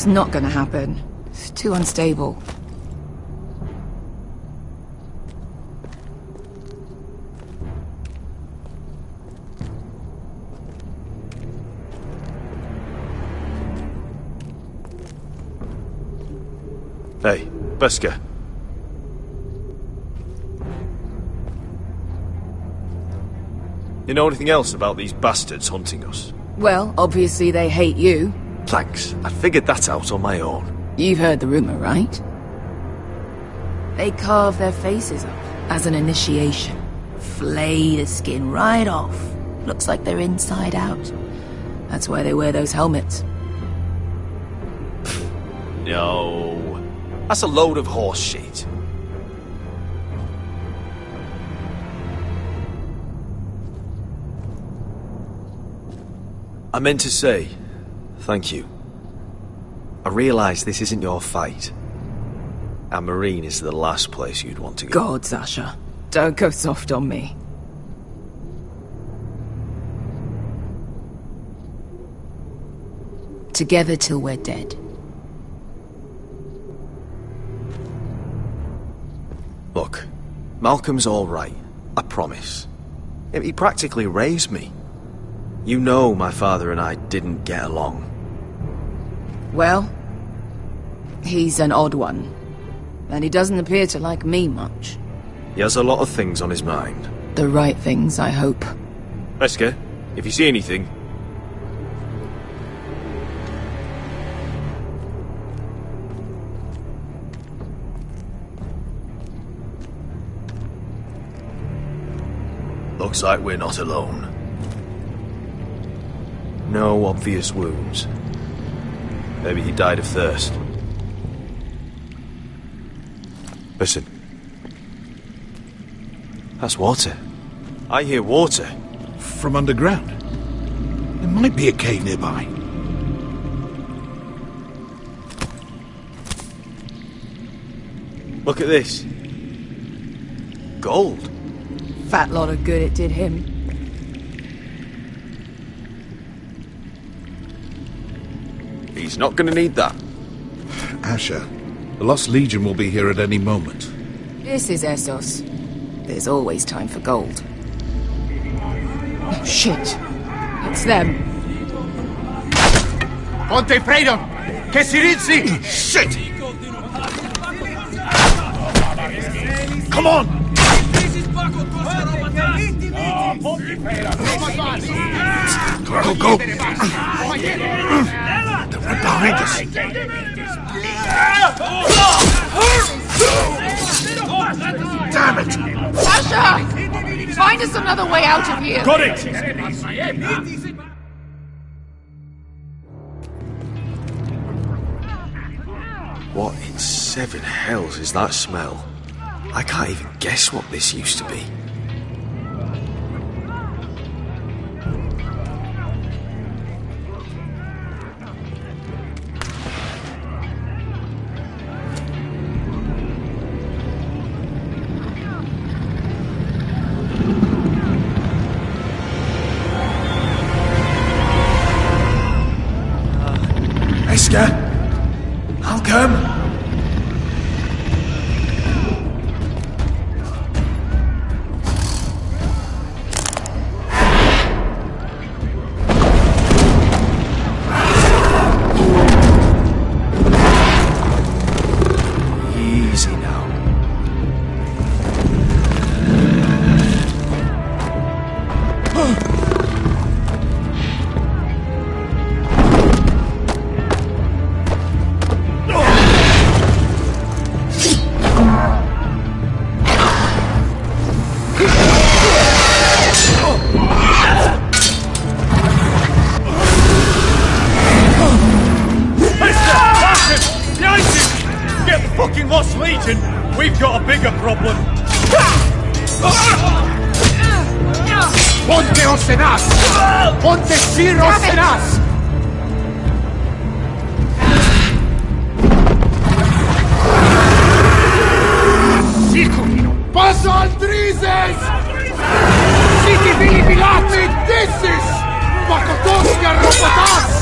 That's not gonna happen. It's too unstable. Hey, Beska. You know anything else about these bastards hunting us? Well, obviously they hate you. Thanks. I figured that out on my own. You've heard the rumor, right? They carve their faces up as an initiation. Flay the skin right off. Looks like they're inside out. That's why they wear those helmets. No. That's a load of horse shit. I meant to say, thank you. I realise this isn't your fight. And Marine is the last place you'd want to go. God, Sasha. Don't go soft on me. Together till we're dead. Look, Malcolm's all right. I promise. He practically raised me. You know my father and I didn't get along. Well, he's an odd one. And he doesn't appear to like me much. He has a lot of things on his mind. The right things, I hope. Beska, if you see anything... Looks like we're not alone. No obvious wounds. Maybe he died of thirst. Listen. That's water. I hear water. From underground? There might be a cave nearby. Look at this. Gold. Fat lot of good it did him. He's not gonna need that. Asher, the Lost Legion will be here at any moment. This is Essos. There's always time for gold. Oh, shit. It's them. Ponte Freedom! Che si rizzi! Shit! Come on! Go, go! They're right behind us. Damn it! Sasha! Find us another way out of here! Got it! What in seven hells is that smell? I can't even guess what this used to be. Beska! Malcolm! Easy now. Get the fucking Lost Legion! We've got a bigger problem! Ponte Osenas! Ponte Sir Osenas! Paso al Drizes! Siti Vili Bilati Dissis! Makotoska Robotas!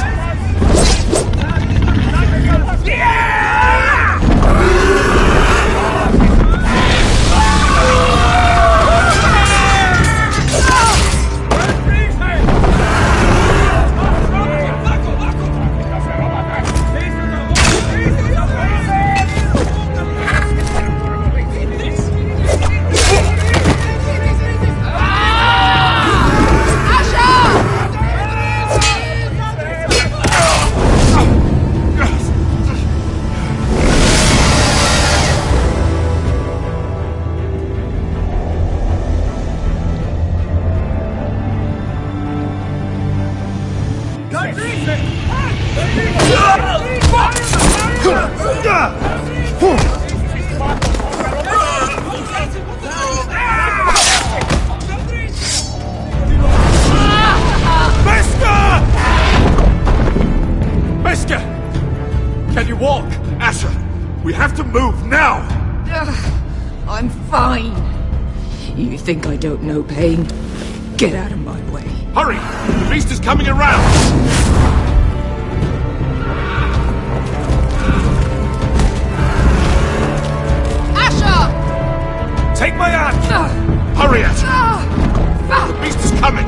Mister! Can you walk? Asher, we have to move now! I'm fine. You think I don't know pain? Get out of my way. Hurry! The beast is coming around! Asher! Take my hand! Hurry, Asher! The beast is coming!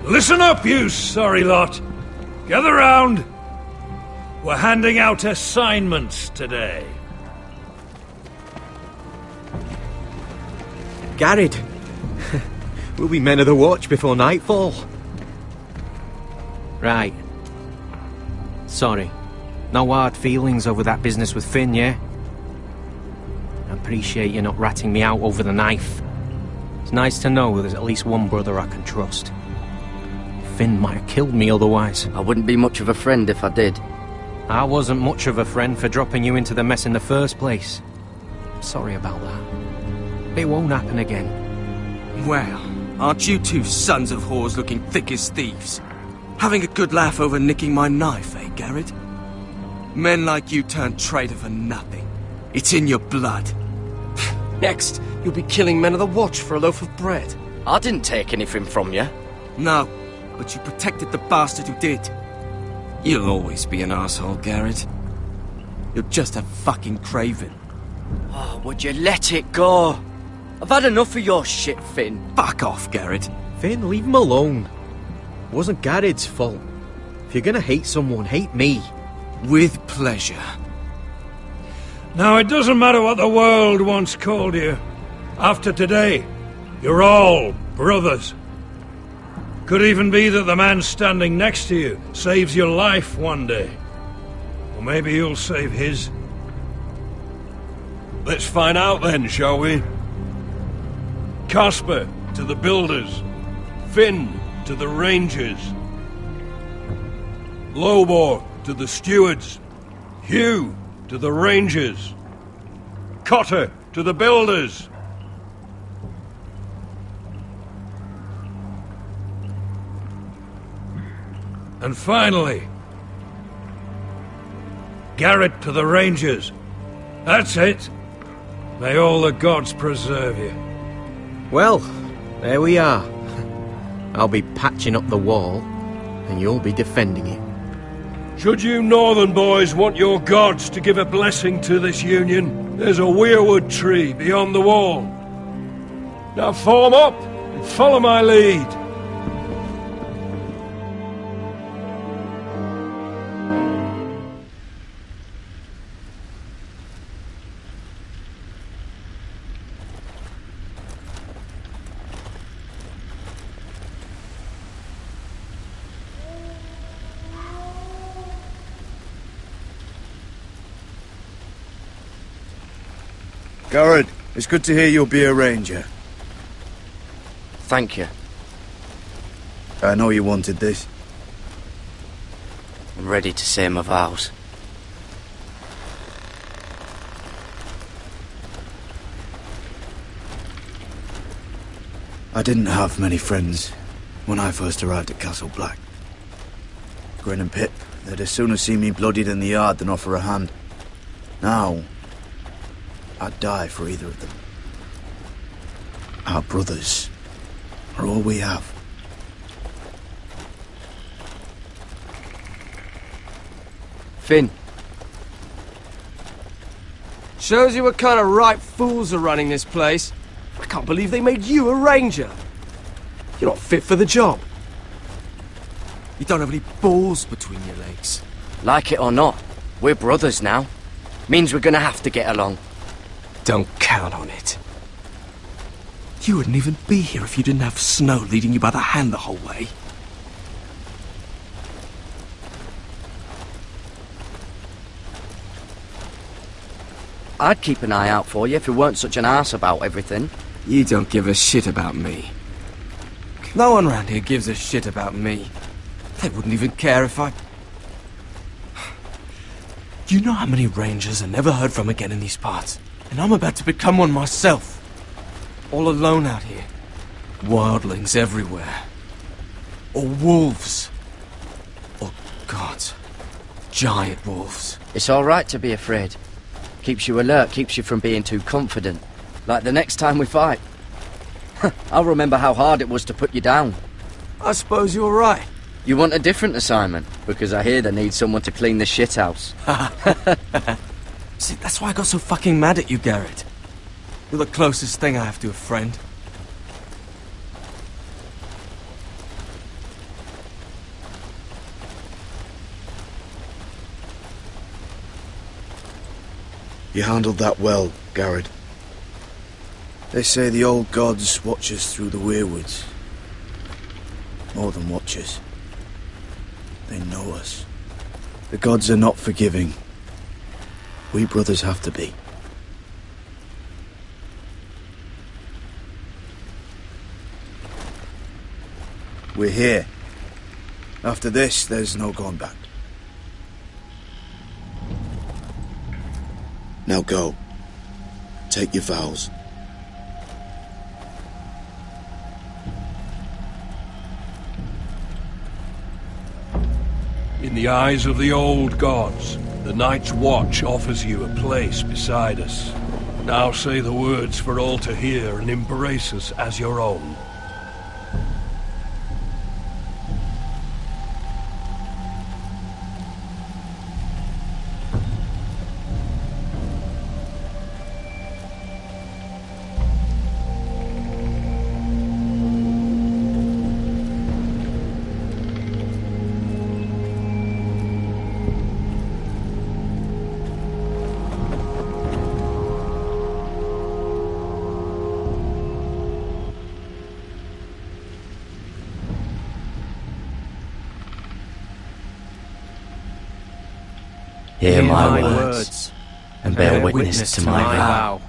Listen up, you sorry lot. Gather round. We're handing out assignments today. Garrett. We'll be men of the watch before nightfall. Right. Sorry. No hard feelings over that business with Finn, yeah? I appreciate you not ratting me out over the knife. It's nice to know there's at least one brother I can trust. Finn might have killed me otherwise. I wouldn't be much of a friend if I did. I wasn't much of a friend for dropping you into the mess in the first place. Sorry about that. It won't happen again. Well, aren't you two sons of whores looking thick as thieves? Having a good laugh over nicking my knife, eh, Garrett? Men like you turn traitor for nothing. It's in your blood. Next, you'll be killing men of the watch for a loaf of bread. I didn't take anything from you. No, but you protected the bastard who did. You'll always be an asshole, Garrett. You're just a fucking craven. Oh, would you let it go? I've had enough of your shit, Finn. Fuck off, Garrett. Finn, leave him alone. It wasn't Garrett's fault. If you're gonna hate someone, hate me. With pleasure. Now, it doesn't matter what the world once called you. After today, you're all brothers. Could even be that the man standing next to you saves your life one day. Or maybe you'll save his. Let's find out then, shall we? Casper to the builders. Finn to the rangers. Lobor to the stewards. Hugh to the rangers. Cotter to the builders. And finally, Garrett to the rangers. That's it. May all the gods preserve you. Well, there we are. I'll be patching up the wall, and you'll be defending it. Should you northern boys want your gods to give a blessing to this union, there's a weirwood tree beyond the wall. Now form up and follow my lead. Garrett, it's good to hear you'll be a ranger. Thank you. I know you wanted this. I'm ready to say my vows. I didn't have many friends when I first arrived at Castle Black. Grin and Pip, they'd as soon have seen me bloodied in the yard than offer a hand. Now, I'd die for either of them. Our brothers are all we have. Finn. Shows you what kind of ripe fools are running this place. I can't believe they made you a ranger. You're not fit for the job. You don't have any balls between your legs. Like it or not, we're brothers now. Means we're gonna have to get along. Don't count on it. You wouldn't even be here if you didn't have Snow leading you by the hand the whole way. I'd keep an eye out for you if you weren't such an arse about everything. You don't give a shit about me. No one round here gives a shit about me. They wouldn't even care if I... You know how many rangers I never heard from again in these parts? And I'm about to become one myself. All alone out here. Wildlings everywhere. Or wolves. Or gods. Giant wolves. It's alright to be afraid. Keeps you alert, keeps you from being too confident. Like the next time we fight. I'll remember how hard it was to put you down. I suppose you're right. You want a different assignment? Because I hear they need someone to clean the shithouse. See, that's why I got so fucking mad at you, Garrett. You're the closest thing I have to a friend. You handled that well, Garrett. They say the old gods watch us through the weirwoods. More than watch us. They know us. The gods are not forgiving. We brothers have to be. We're here. After this, there's no going back. Now go. Take your vows. In the eyes of the old gods, the Night's Watch offers you a place beside us. Now say the words for all to hear and embrace us as your own. Hear my words, and bear witness to my vow.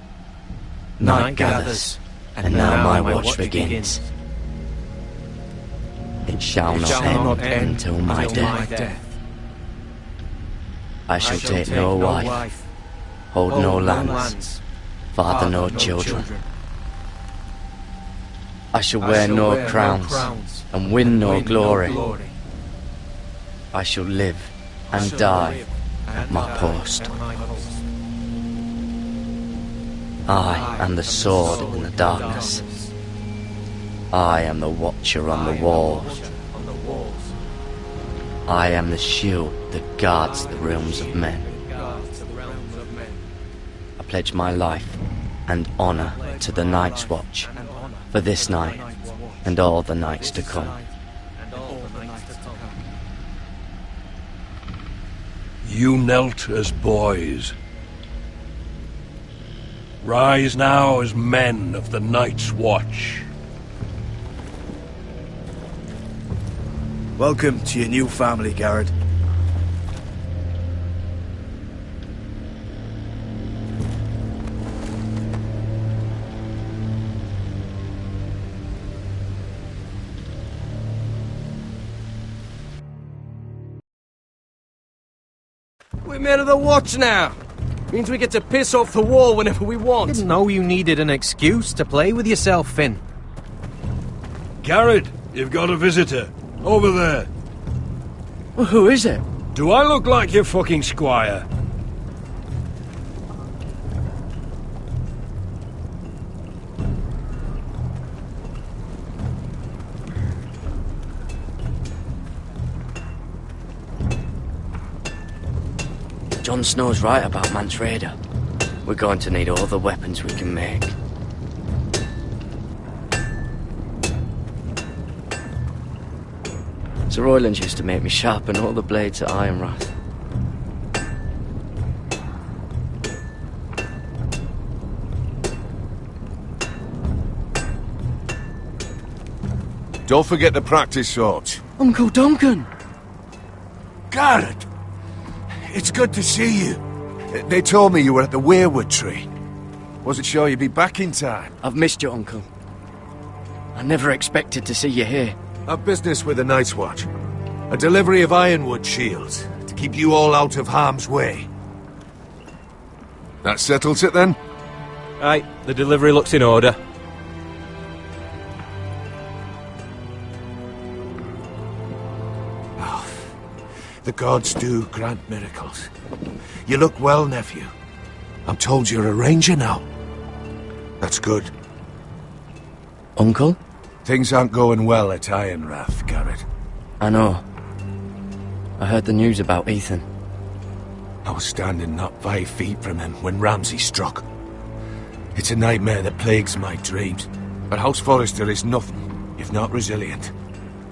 Night gathers, and now my watch begins. It shall not end until my death. I shall take no wife, hold no lands, father no children. I shall wear no crowns, and win no glory. I shall live and die at my post. I am the sword in the darkness. I am the watcher on the walls. I am the shield that guards the realms of men. I pledge my life and honor to the Night's Watch for this night and all the nights to come. You knelt as boys. Rise now as men of the Night's Watch. Welcome to your new family, Garrett. We're men of the watch now. Means we get to piss off the wall whenever we want. Didn't know you needed an excuse to play with yourself, Finn. Garrett, you've got a visitor. Over there. Well, who is it? Do I look like your fucking squire? Jon Snow's right about Mance Rayder. We're going to need all the weapons we can make. Sir Royland used to make me sharpen all the blades at Ironrath. Don't forget the practice swords. Uncle Duncan! Garrett! It's good to see you. They told me you were at the Weirwood tree. Wasn't sure you'd be back in time. I've missed you, Uncle. I never expected to see you here. I've business with the Night's Watch. A delivery of ironwood shields to keep you all out of harm's way. That settles it then? Aye, the delivery looks in order. The gods do grant miracles. You look well, nephew. I'm told you're a ranger now. That's good. Uncle? Things aren't going well at Ironrath, Garrett. I know. I heard the news about Ethan. I was standing not 5 feet from him when Ramsay struck. It's a nightmare that plagues my dreams. But House Forrester is nothing if not resilient.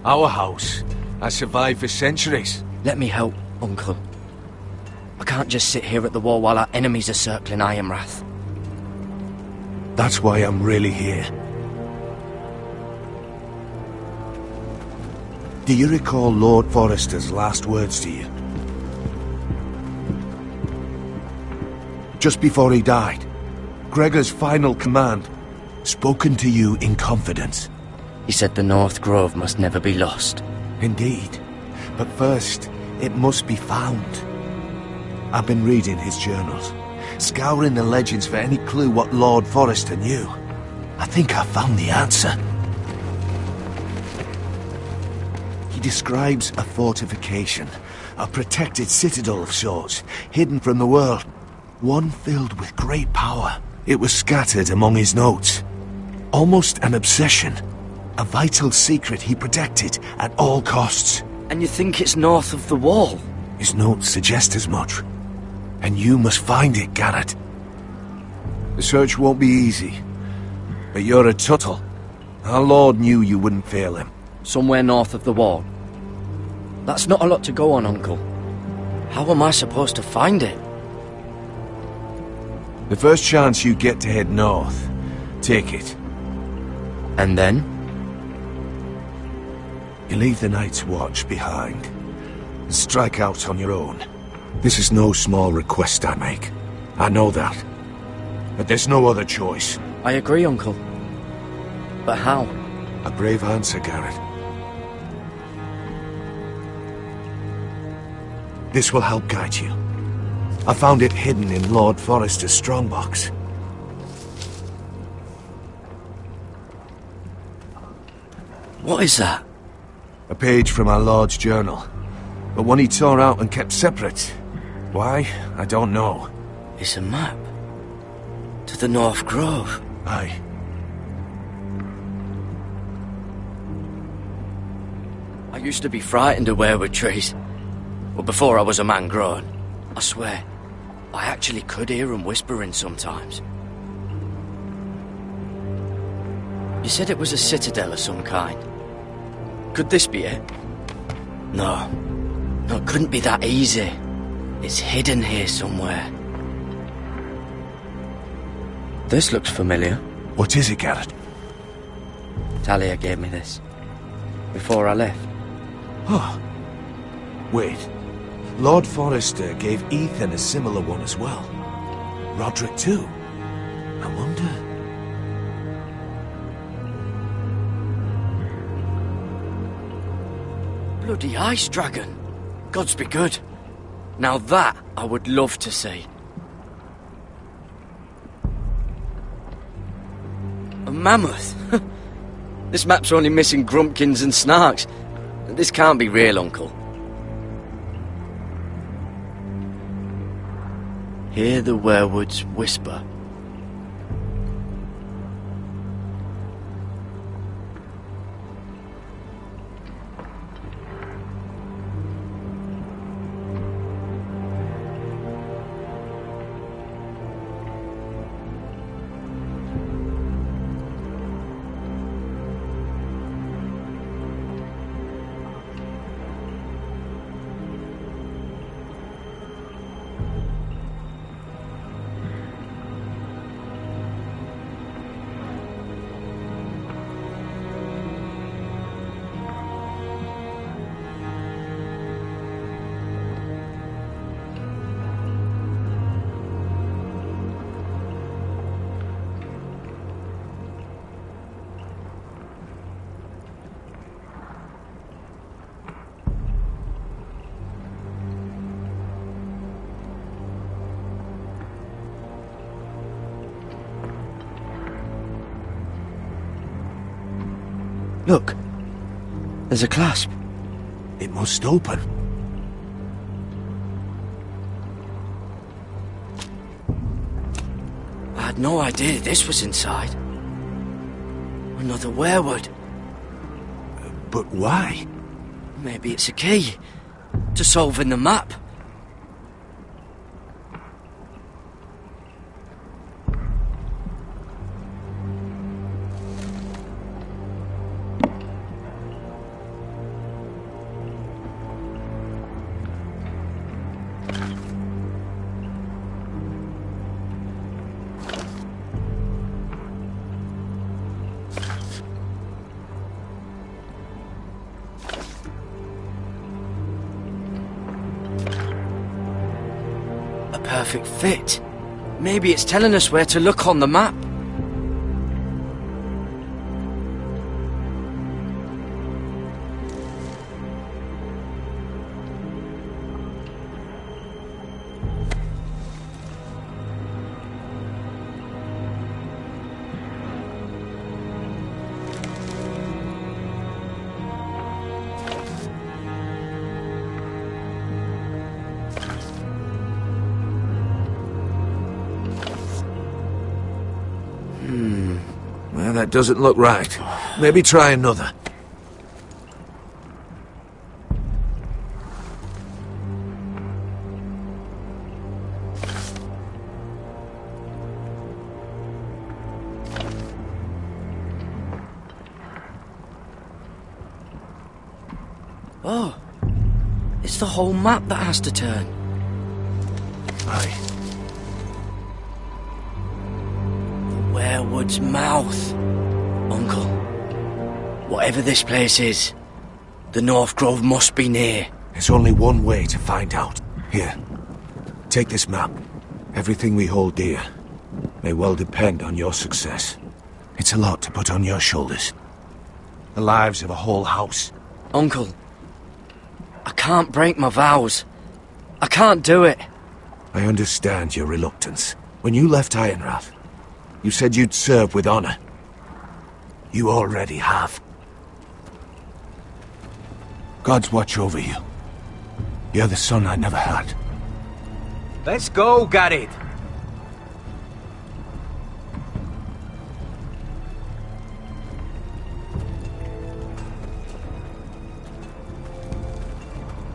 Our house has survived for centuries. Let me help, Uncle. I can't just sit here at the wall while our enemies are circling Ironrath. That's why I'm really here. Do you recall Lord Forrester's last words to you? Just before he died, Gregor's final command, spoken to you in confidence. He said the North Grove must never be lost. Indeed. But first, it must be found. I've been reading his journals, scouring the legends for any clue what Lord Forrester knew. I think I found the answer. He describes a fortification, a protected citadel of sorts, hidden from the world. One filled with great power. It was scattered among his notes. Almost an obsession. A vital secret he protected at all costs. And you think it's north of the wall? His notes suggest as much. And you must find it, Garrett. The search won't be easy. But you're a Tuttle. Our Lord knew you wouldn't fail him. Somewhere north of the wall. That's not a lot to go on, Uncle. How am I supposed to find it? The first chance you get to head north, take it. And then? You leave the Night's Watch behind, and strike out on your own. This is no small request I make. I know that. But there's no other choice. I agree, Uncle. But how? A brave answer, Garrett. This will help guide you. I found it hidden in Lord Forrester's strongbox. What is that? A page from our Lord's journal. But one he tore out and kept separate. Why? I don't know. It's a map. To the North Grove. Aye. I used to be frightened of weirwood trees. Well, before I was a man grown. I swear, I actually could hear them whispering sometimes. You said it was a citadel of some kind. Could this be it? No. No, it couldn't be that easy. It's hidden here somewhere. This looks familiar. What is it, Garrett? Talia gave me this. Before I left. Oh. Wait. Lord Forrester gave Ethan a similar one as well. Roderick too. I wonder... Bloody ice dragon. Gods be good. Now that I would love to see. A mammoth? This map's only missing grumpkins and snarks. This can't be real, Uncle. Hear the werewoods whisper. Look, there's a clasp. It must open. I had no idea this was inside. Another werewood. But why? Maybe it's a key to solving the map. Perfect fit. Maybe it's telling us where to look on the map. Well, that doesn't look right. Maybe try another. Oh, it's the whole map that has to turn. Aye. Werewood's mouth. Uncle, whatever this place is, the North Grove must be near. There's only one way to find out. Here, take this map. Everything we hold dear may well depend on your success. It's a lot to put on your shoulders. The lives of a whole house. Uncle, I can't break my vows. I can't do it. I understand your reluctance. When you left Ironrath, you said you'd serve with honor. You already have. God's watch over you. You're the son I never had. Let's go, Garrett.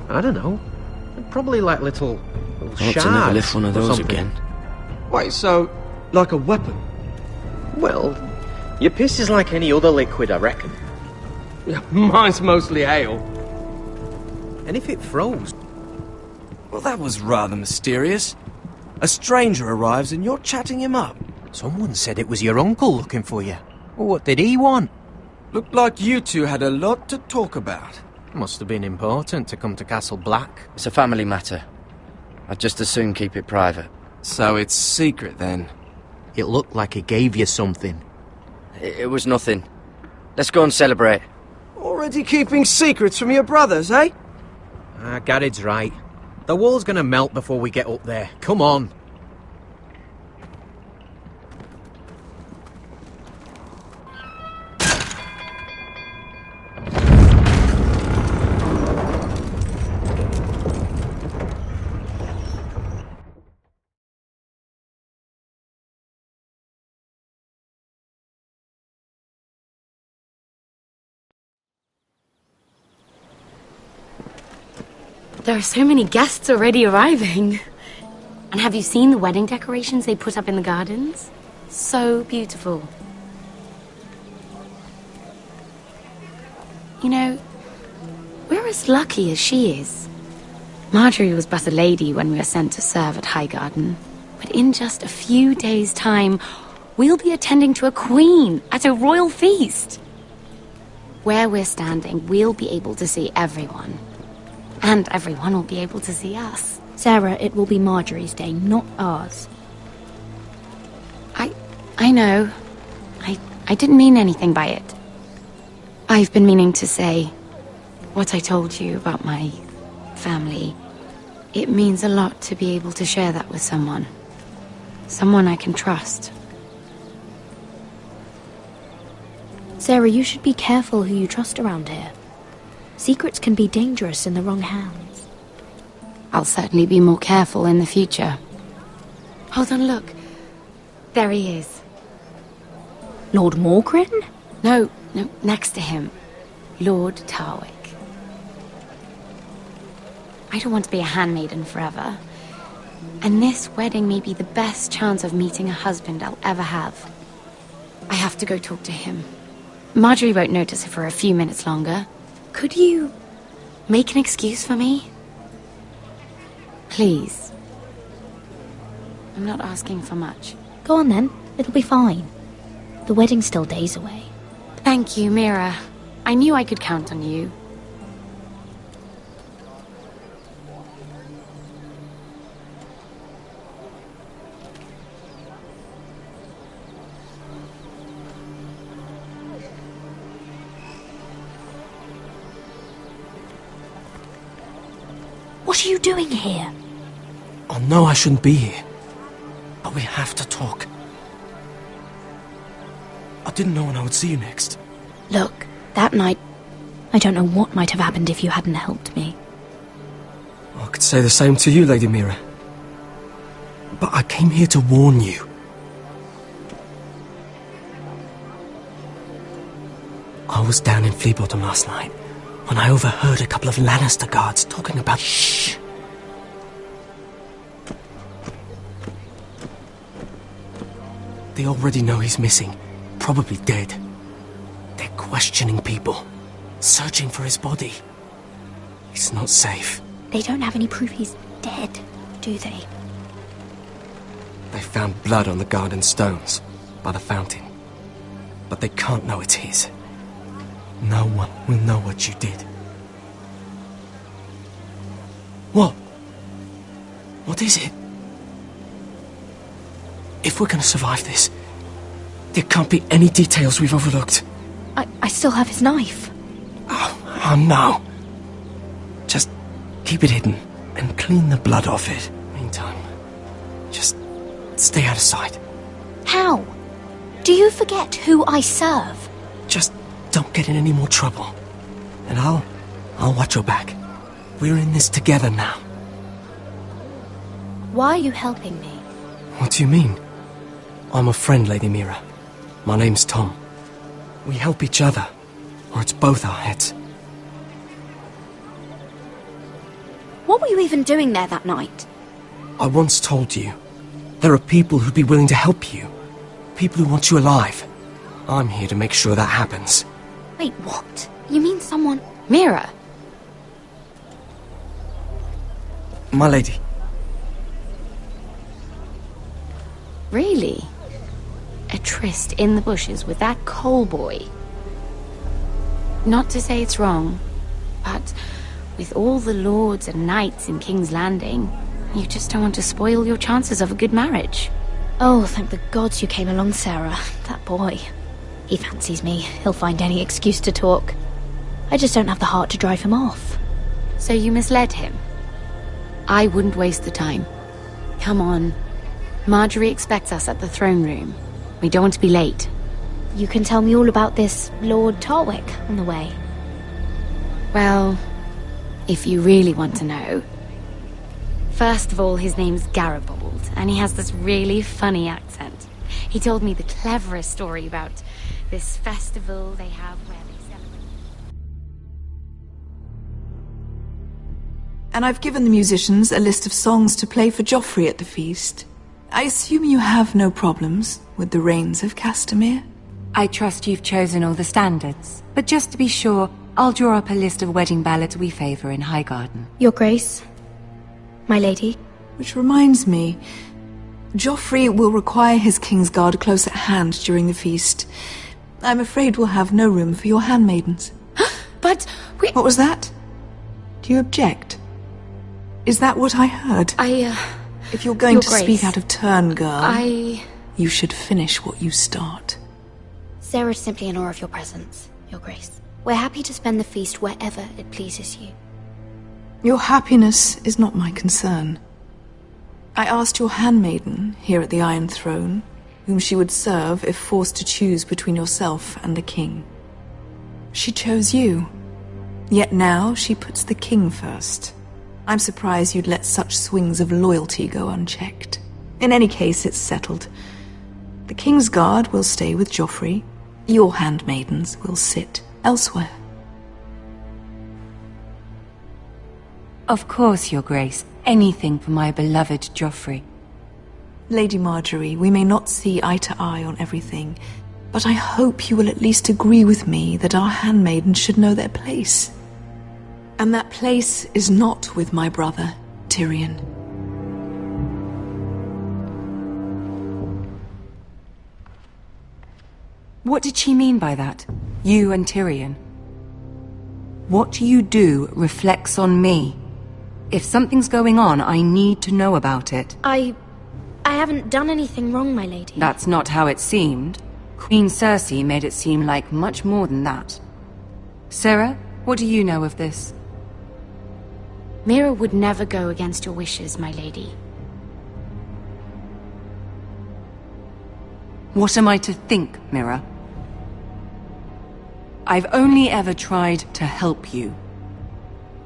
I don't know. Probably like little I'd shards. to never lift one of or those something. again. Wait, so, like a weapon? Well, your piss is like any other liquid, I reckon. Yeah, mine's mostly ale. And if it froze? Well, that was rather mysterious. A stranger arrives and you're chatting him up. Someone said it was your uncle looking for you. What did he want? Looked like you two had a lot to talk about. Must have been important to come to Castle Black. It's a family matter. I'd just as soon keep it private. So it's secret then? It looked like he gave you something. It was nothing. Let's go and celebrate. Already keeping secrets from your brothers, eh? Garrett's right. The wall's gonna melt before we get up there. Come on. There are so many guests already arriving. And have you seen the wedding decorations they put up in the gardens? So beautiful. You know, we're as lucky as she is. Marjorie was but a lady when we were sent to serve at Highgarden. But in just a few days' time, we'll be attending to a queen at a royal feast. Where we're standing, we'll be able to see everyone. And everyone will be able to see us. Sarah, it will be Marjorie's day, not ours. I know. I didn't mean anything by it. I've been meaning to say what I told you about my family. It means a lot to be able to share that with someone. Someone I can trust. Sarah, you should be careful who you trust around here. Secrets can be dangerous in the wrong hands. I'll certainly be more careful in the future. Hold on, look. There he is. Lord Morgrin? No, next to him. Lord Tarwick. I don't want to be a handmaiden forever. And this wedding may be the best chance of meeting a husband I'll ever have. I have to go talk to him. Marjorie won't notice it for a few minutes longer. Could you make an excuse for me? Please. I'm not asking for much. Go on then. It'll be fine. The wedding's still days away. Thank you, Mira. I knew I could count on you. What are you doing here? I know I shouldn't be here, but we have to talk. I didn't know when I would see you next. Look, that night, I don't know what might have happened if you hadn't helped me. I could say the same to you, Lady Mira. But I came here to warn you. I was down in Fleabottom last night when I overheard a couple of Lannister guards talking about... Shh! They already know he's missing, probably dead. They're questioning people, searching for his body. He's not safe. They don't have any proof he's dead, do they? They found blood on the garden stones, by the fountain. But they can't know it's his. No one will know what you did. What? What is it? If we're gonna survive this, there can't be any details we've overlooked. I still have his knife. Oh no. Just keep it hidden and clean the blood off it. Meantime, just stay out of sight. How? Do you forget who I serve? Just don't get in any more trouble. And I'll watch your back. We're in this together now. Why are you helping me? What do you mean? I'm a friend, Lady Mira. My name's Tom. We help each other, or it's both our heads. What were you even doing there that night? I once told you, there are people who'd be willing to help you. People who want you alive. I'm here to make sure that happens. Wait, what? You mean someone... Mira! My lady. Really? A tryst in the bushes with that coal boy? Not to say it's wrong, but with all the lords and knights in King's Landing, you just don't want to spoil your chances of a good marriage. Oh, thank the gods you came along, Sarah. That boy. He fancies me. He'll find any excuse to talk. I just don't have the heart to drive him off. So you misled him? I wouldn't waste the time. Come on. Marjorie expects us at the throne room. We don't want to be late. You can tell me all about this Lord Tarwick on the way. Well, if you really want to know. First of all, his name's Garibold, and he has this really funny accent. He told me the cleverest story about this festival they have where they celebrate... And I've given the musicians a list of songs to play for Joffrey at the feast. I assume you have no problems with the Rains of Castamere? I trust you've chosen all the standards, but just to be sure, I'll draw up a list of wedding ballads we favour in Highgarden. Your Grace, my lady. Which reminds me, Joffrey will require his Kingsguard close at hand during the feast. I'm afraid we'll have no room for your handmaidens. But we... What was that? Do you object? Is that what I heard? If you're going to speak out of turn, girl, you should finish what you start. Sarah's simply in awe of your presence, Your Grace. We're happy to spend the feast wherever it pleases you. Your happiness is not my concern. I asked your handmaiden here at the Iron Throne whom she would serve if forced to choose between yourself and the king. She chose you. Yet now she puts the king first. I'm surprised you'd let such swings of loyalty go unchecked. In any case, it's settled. The Kingsguard will stay with Joffrey. Your handmaidens will sit elsewhere. Of course, Your Grace. Anything for my beloved Joffrey. Lady Marjorie, we may not see eye to eye on everything, but I hope you will at least agree with me that our handmaidens should know their place. And that place is not with my brother, Tyrion. What did she mean by that? You and Tyrion? What you do reflects on me. If something's going on, I need to know about it. I haven't done anything wrong, my lady. That's not how it seemed. Queen Cersei made it seem like much more than that. Sarah, what do you know of this? Mira would never go against your wishes, my lady. What am I to think, Mira? I've only ever tried to help you.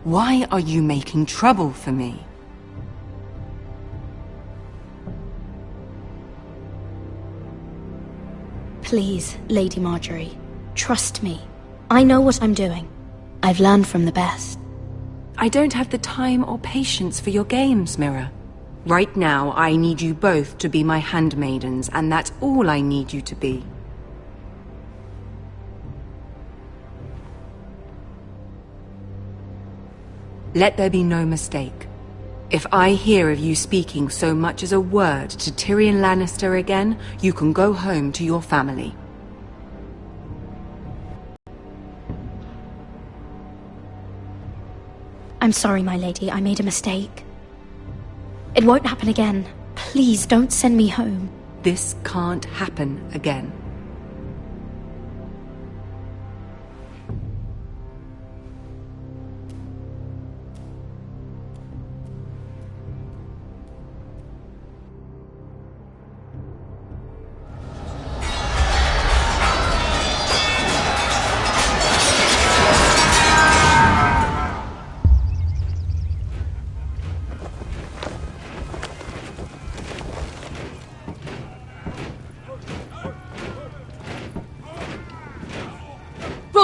Why are you making trouble for me? Please, Lady Marjorie, trust me. I know what I'm doing. I've learned from the best. I don't have the time or patience for your games, Mira. Right now, I need you both to be my handmaidens, and that's all I need you to be. Let there be no mistake. If I hear of you speaking so much as a word to Tyrion Lannister again, you can go home to your family. I'm sorry, my lady. I made a mistake. It won't happen again. Please, don't send me home. This can't happen again.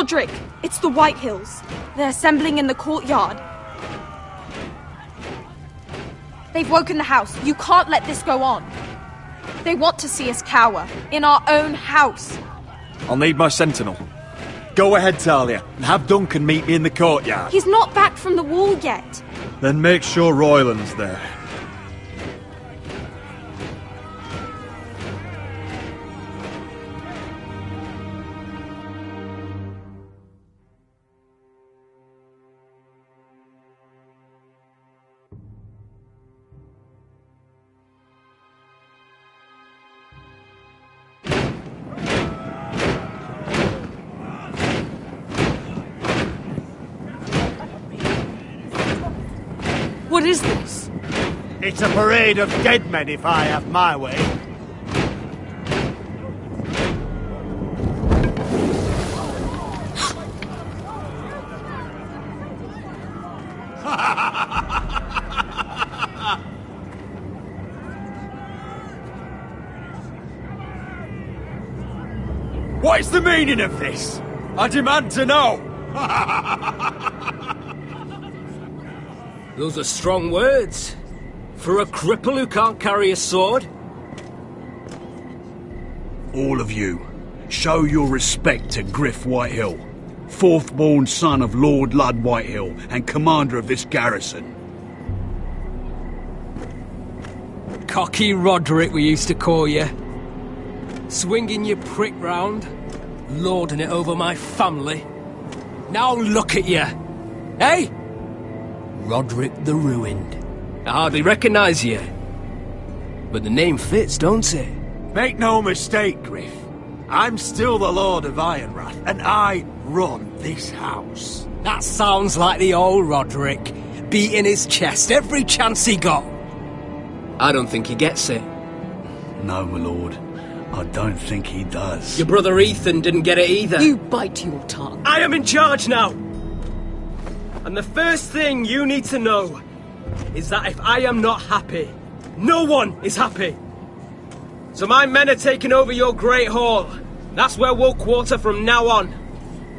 Roderick, it's the Whitehills. They're assembling in the courtyard. They've woken the house. You can't let this go on. They want to see us cower in our own house. I'll need my sentinel. Go ahead, Talia, and have Duncan meet me in the courtyard. He's not back from the wall yet. Then make sure Royland's there. What is this? It's a parade of dead men if I have my way. What is the meaning of this? I demand to know! Those are strong words. For a cripple who can't carry a sword? All of you, show your respect to Griff Whitehill, fourth-born son of Lord Ludd Whitehill and commander of this garrison. Cocky Roderick, we used to call you. Swinging your prick round, lording it over my family. Now look at you! Hey? Roderick the Ruined. I hardly recognise you. But the name fits, don't it? Make no mistake, Griff. I'm still the Lord of Ironrath, and I run this house. That sounds like the old Roderick, beating his chest every chance he got. I don't think he gets it. No, my lord. I don't think he does. Your brother Ethan didn't get it either. You bite your tongue. I am in charge now! And the first thing you need to know is that if I am not happy, no one is happy. So my men are taking over your Great Hall. That's where we'll quarter from now on.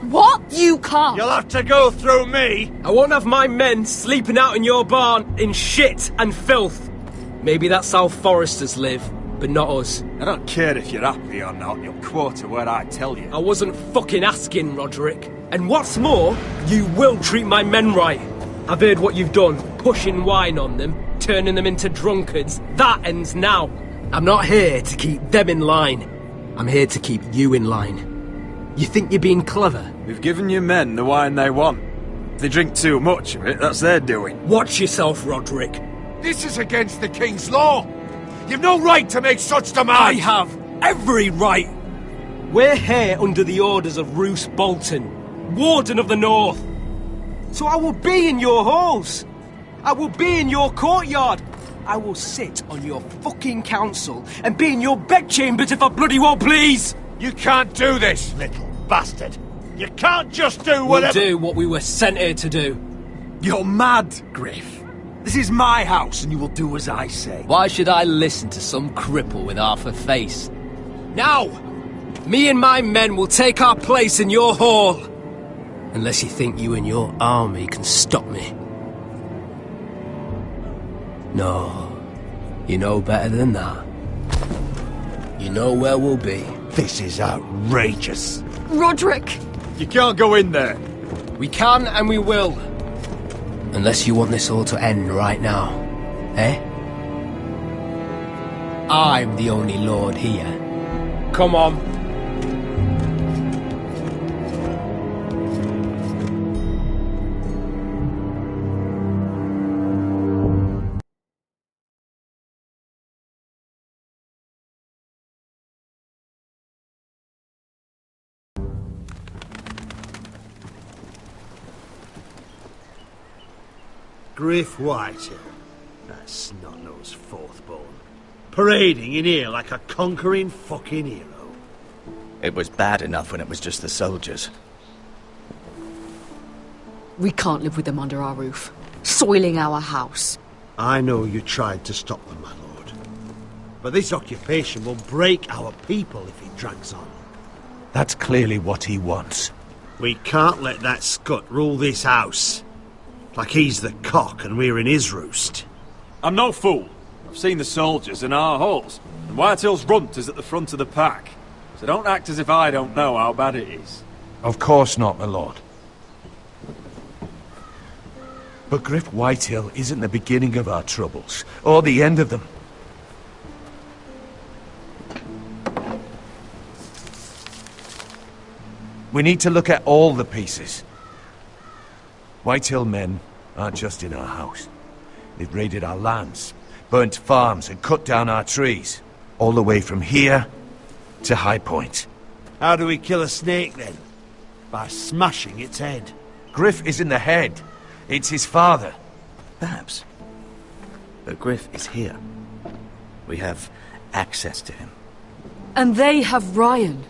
What? You can't. You'll have to go through me. I won't have my men sleeping out in your barn in shit and filth. Maybe that's how foresters live, but not us. I don't care if you're happy or not, you'll quarter where I tell you. I wasn't fucking asking, Roderick. And what's more, you will treat my men right. I've heard what you've done, pushing wine on them, turning them into drunkards. That ends now. I'm not here to keep them in line. I'm here to keep you in line. You think you're being clever? We've given your men the wine they want. If they drink too much of it, that's their doing. Watch yourself, Roderick. This is against the King's law. You've no right to make such demands. I have every right. We're here under the orders of Roose Bolton, Warden of the North. So I will be in your halls. I will be in your courtyard. I will sit on your fucking council and be in your bedchambers if I bloody well please. You can't do this, little bastard. You can't just do whatever... We'll do what we were sent here to do. You're mad, Griff. This is my house and you will do as I say. Why should I listen to some cripple with half a face? Now, me and my men will take our place in your hall. Unless you think you and your army can stop me. No, you know better than that. You know where we'll be. This is outrageous. Roderick! You can't go in there. We can and we will. Unless you want this all to end right now. Eh? I'm the only lord here. Come on. Griff Whitehill, that snot-nosed fourth-born, parading in here like a conquering fucking hero. It was bad enough when it was just the soldiers. We can't live with them under our roof, soiling our house. I know you tried to stop them, my lord. But this occupation will break our people if it drags on. That's clearly what he wants. We can't let that scut rule this house. Like he's the cock and we're in his roost. I'm no fool. I've seen the soldiers in our halls, and Whitehill's runt is at the front of the pack. So don't act as if I don't know how bad it is. Of course not, my lord. But Griff Whitehill isn't the beginning of our troubles, or the end of them. We need to look at all the pieces. Whitehill men aren't just in our house. They've raided our lands, burnt farms and cut down our trees. All the way from here to High Point. How do we kill a snake then? By smashing its head. Griff isn't the head. It's his father. Perhaps. But Griff is here. We have access to him. And they have Ryan.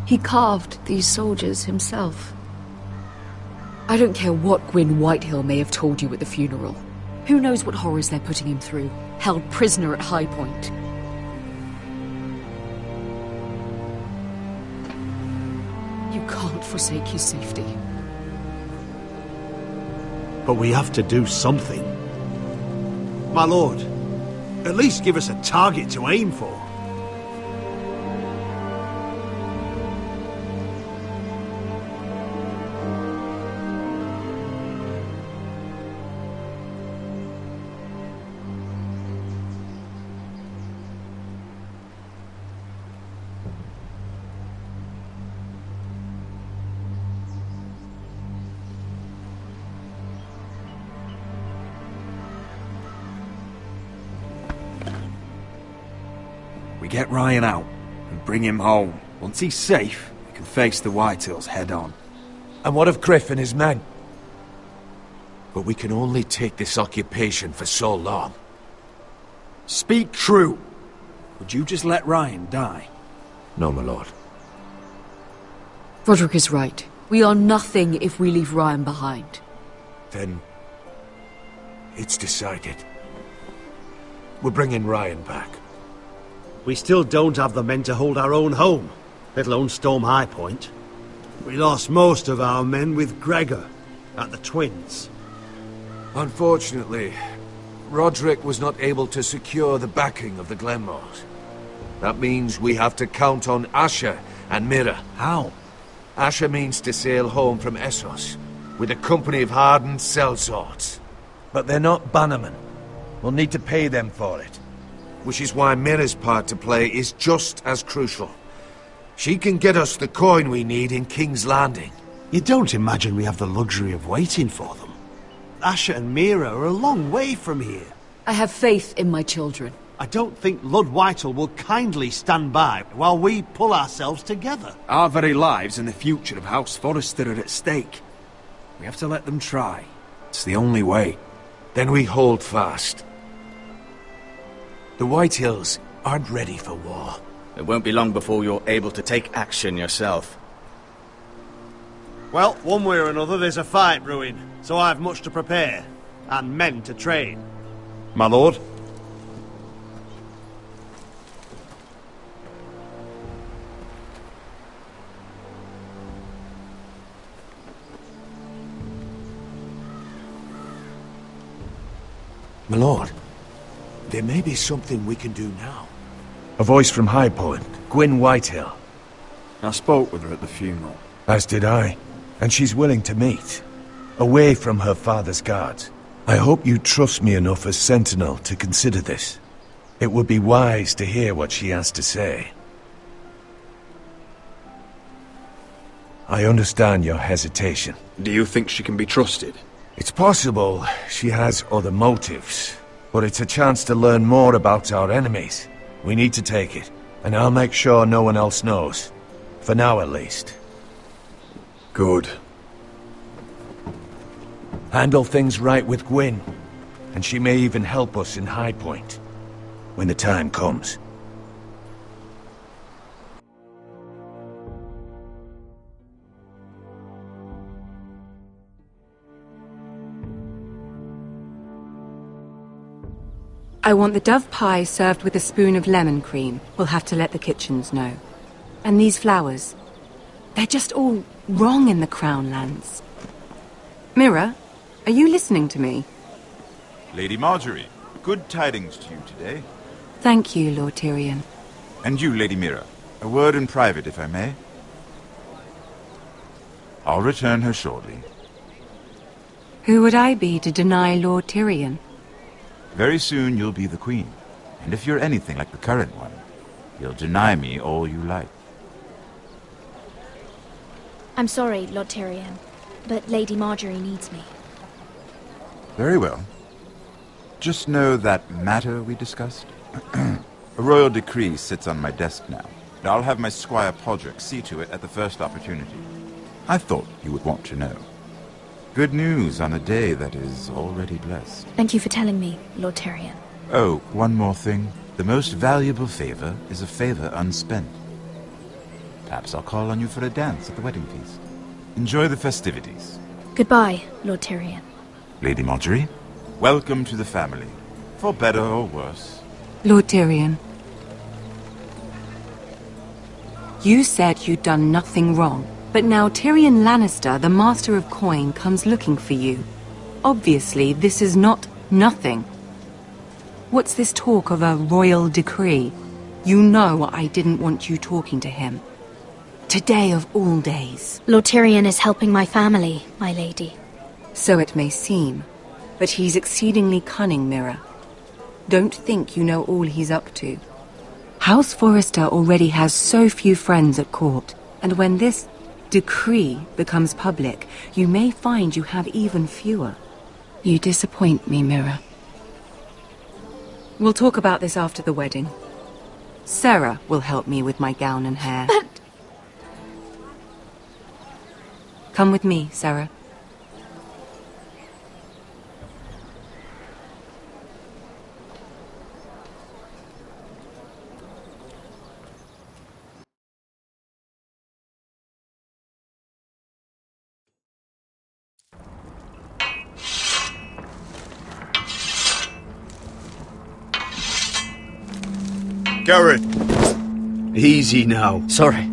He carved these soldiers himself. I don't care what Gwyn Whitehill may have told you at the funeral. Who knows what horrors they're putting him through, held prisoner at High Point. You can't forsake his safety. But we have to do something. My lord, at least give us a target to aim for. We get Ryan out and bring him home. Once he's safe, we can face the Whitehills head on. And what of Griff and his men? But we can only take this occupation for so long. Speak true. Would you just let Ryan die? No, my lord. Roderick is right. We are nothing if we leave Ryan behind. Then it's decided. We're bringing Ryan back. We still don't have the men to hold our own home, let alone storm High Point. We lost most of our men with Gregor at the Twins. Unfortunately, Roderick was not able to secure the backing of the Glenmores. That means we have to count on Asher and Mira. How? Asher means to sail home from Essos with a company of hardened sellswords. But they're not bannermen. We'll need to pay them for it. Which is why Mira's part to play is just as crucial. She can get us the coin we need in King's Landing. You don't imagine we have the luxury of waiting for them? Asher and Mira are a long way from here. I have faith in my children. I don't think Lord Whitehill will kindly stand by while we pull ourselves together. Our very lives and the future of House Forrester are at stake. We have to let them try. It's the only way. Then we hold fast. The Whitehills aren't ready for war. It won't be long before you're able to take action yourself. Well, one way or another there's a fight brewing, so I've much to prepare, and men to train. My lord? My lord, there may be something we can do now. A voice from High Point, Gwyn Whitehill. I spoke with her at the funeral. As did I. And she's willing to meet. Away from her father's guards. I hope you trust me enough as Sentinel to consider this. It would be wise to hear what she has to say. I understand your hesitation. Do you think she can be trusted? It's possible she has other motives, but it's a chance to learn more about our enemies. We need to take it, and I'll make sure no one else knows. For now, at least. Good. Handle things right with Gwyn, and she may even help us in High Point, when the time comes. I want the dove pie served with a spoon of lemon cream. We'll have to let the kitchens know. And these flowers. They're just all wrong in the Crown lands. Mira, are you listening to me? Lady Marjorie, good tidings to you today. Thank you, Lord Tyrion. And you, Lady Mira. A word in private, if I may. I'll return her shortly. Who would I be to deny Lord Tyrion? Very soon you'll be the queen. And if you're anything like the current one, you'll deny me all you like. I'm sorry, Lord Tyrion, but Lady Marjorie needs me. Very well. Just know that matter we discussed? A royal decree sits on my desk now. I'll have my squire Podrick see to it at the first opportunity. I thought you would want to know. Good news on a day that is already blessed. Thank you for telling me, Lord Tyrion. Oh, one more thing. The most valuable favor is a favor unspent. Perhaps I'll call on you for a dance at the wedding feast. Enjoy the festivities. Goodbye, Lord Tyrion. Lady Marjorie, welcome to the family. For better or worse. Lord Tyrion. You said you'd done nothing wrong, but now Tyrion Lannister, the Master of Coin, comes looking for you. Obviously, this is not nothing. What's this talk of a royal decree? You know I didn't want you talking to him. Today of all days. Lord Tyrion is helping my family, my lady. So it may seem, but he's exceedingly cunning, Mira. Don't think you know all he's up to. House Forrester already has so few friends at court, and when this decree becomes public, you may find you have even fewer. You disappoint me, Mira. We'll talk about this after the wedding. Sarah will help me with my gown and hair. But... Come with me, Sarah. Garrett! Easy now. Sorry.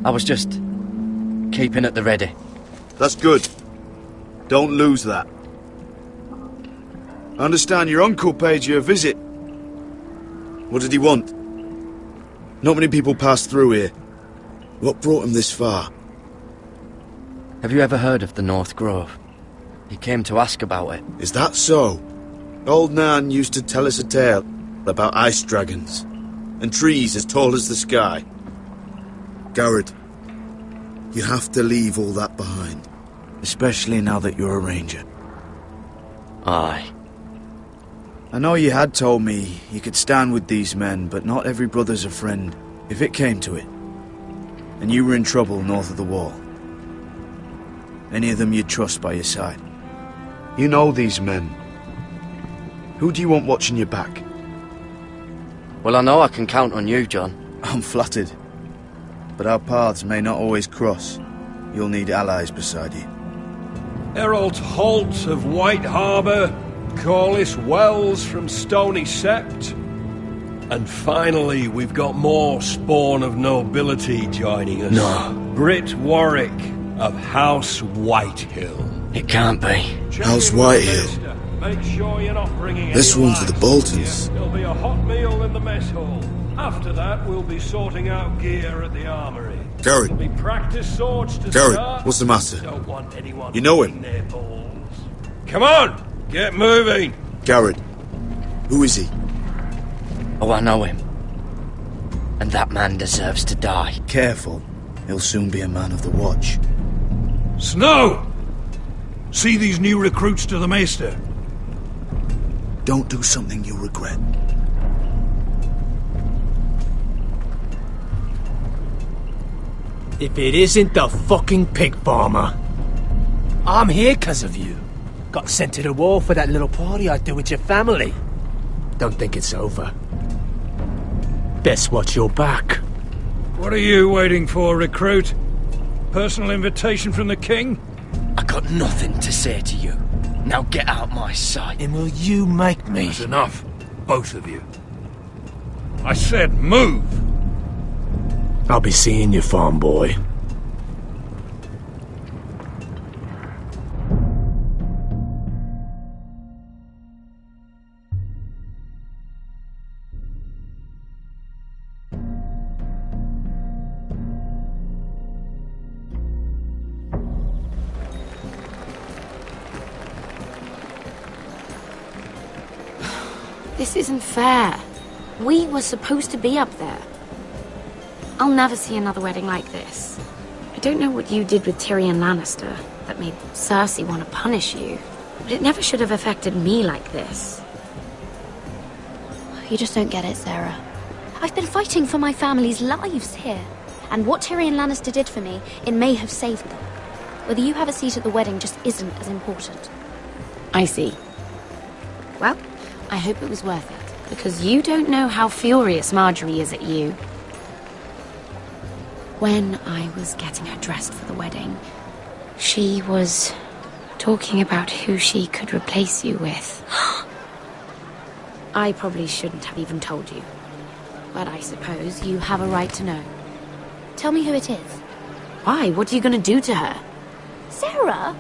I was just keeping at the ready. That's good. Don't lose that. I understand your uncle paid you a visit. What did he want? Not many people pass through here. What brought him this far? Have you ever heard of the North Grove? He came to ask about it. Is that so? Old Nan used to tell us a tale about ice dragons and trees as tall as the sky. Garrett, you have to leave all that behind. Especially now that you're a ranger. Aye. I know you had told me you could stand with these men, but not every brother's a friend, if it came to it. And you were in trouble north of the wall. Any of them you'd trust by your side. You know these men. Who do you want watching your back? Well, I know I can count on you, John. I'm flattered. But our paths may not always cross. You'll need allies beside you. Errol Holt of White Harbour, Corliss Wells from Stony Sept. And finally, we've got more spawn of nobility joining us. No. Britt Warwick of House Whitehill. It can't be. House Whitehill. Make sure you're not bringing This any one's for the lights. Boltons. There'll be a hot meal in the mess hall. After that, we'll be sorting out gear at the armory. Garrett. There'll be practice swords to Garrett, start. what's the matter? Don't want anyone You know him? their balls. Come on, get moving. Garrett. Who is he? Oh, I know him. And that man deserves to die. Careful. He'll soon be a man of the watch. Snow! See these new recruits to the Maester. Don't do something you'll regret. If it isn't the fucking pig farmer. I'm here 'cause of you. Got sent to the war for that little party I do with your family. Don't think it's over. Best watch your back. What are you waiting for, recruit? Personal invitation from the king? I got nothing to say to you. Now get out my sight. And will you make me? That's enough, both of you. I said move! I'll be seeing you, farm boy. This isn't fair. We were supposed to be up there. I'll never see another wedding like this. I don't know what you did with Tyrion Lannister that made Cersei want to punish you, but it never should have affected me like this. You just don't get it, Sarah. I've been fighting for my family's lives here. And what Tyrion Lannister did for me, it may have saved them. Whether you have a seat at the wedding just isn't as important. I see. Well, I hope it was worth it, because you don't know how furious Marjorie is at you. When I was getting her dressed for the wedding, she was talking about who she could replace you with. I probably shouldn't have even told you, but I suppose you have a right to know. Tell me who it is. Why? What are you going to do to her? Sarah?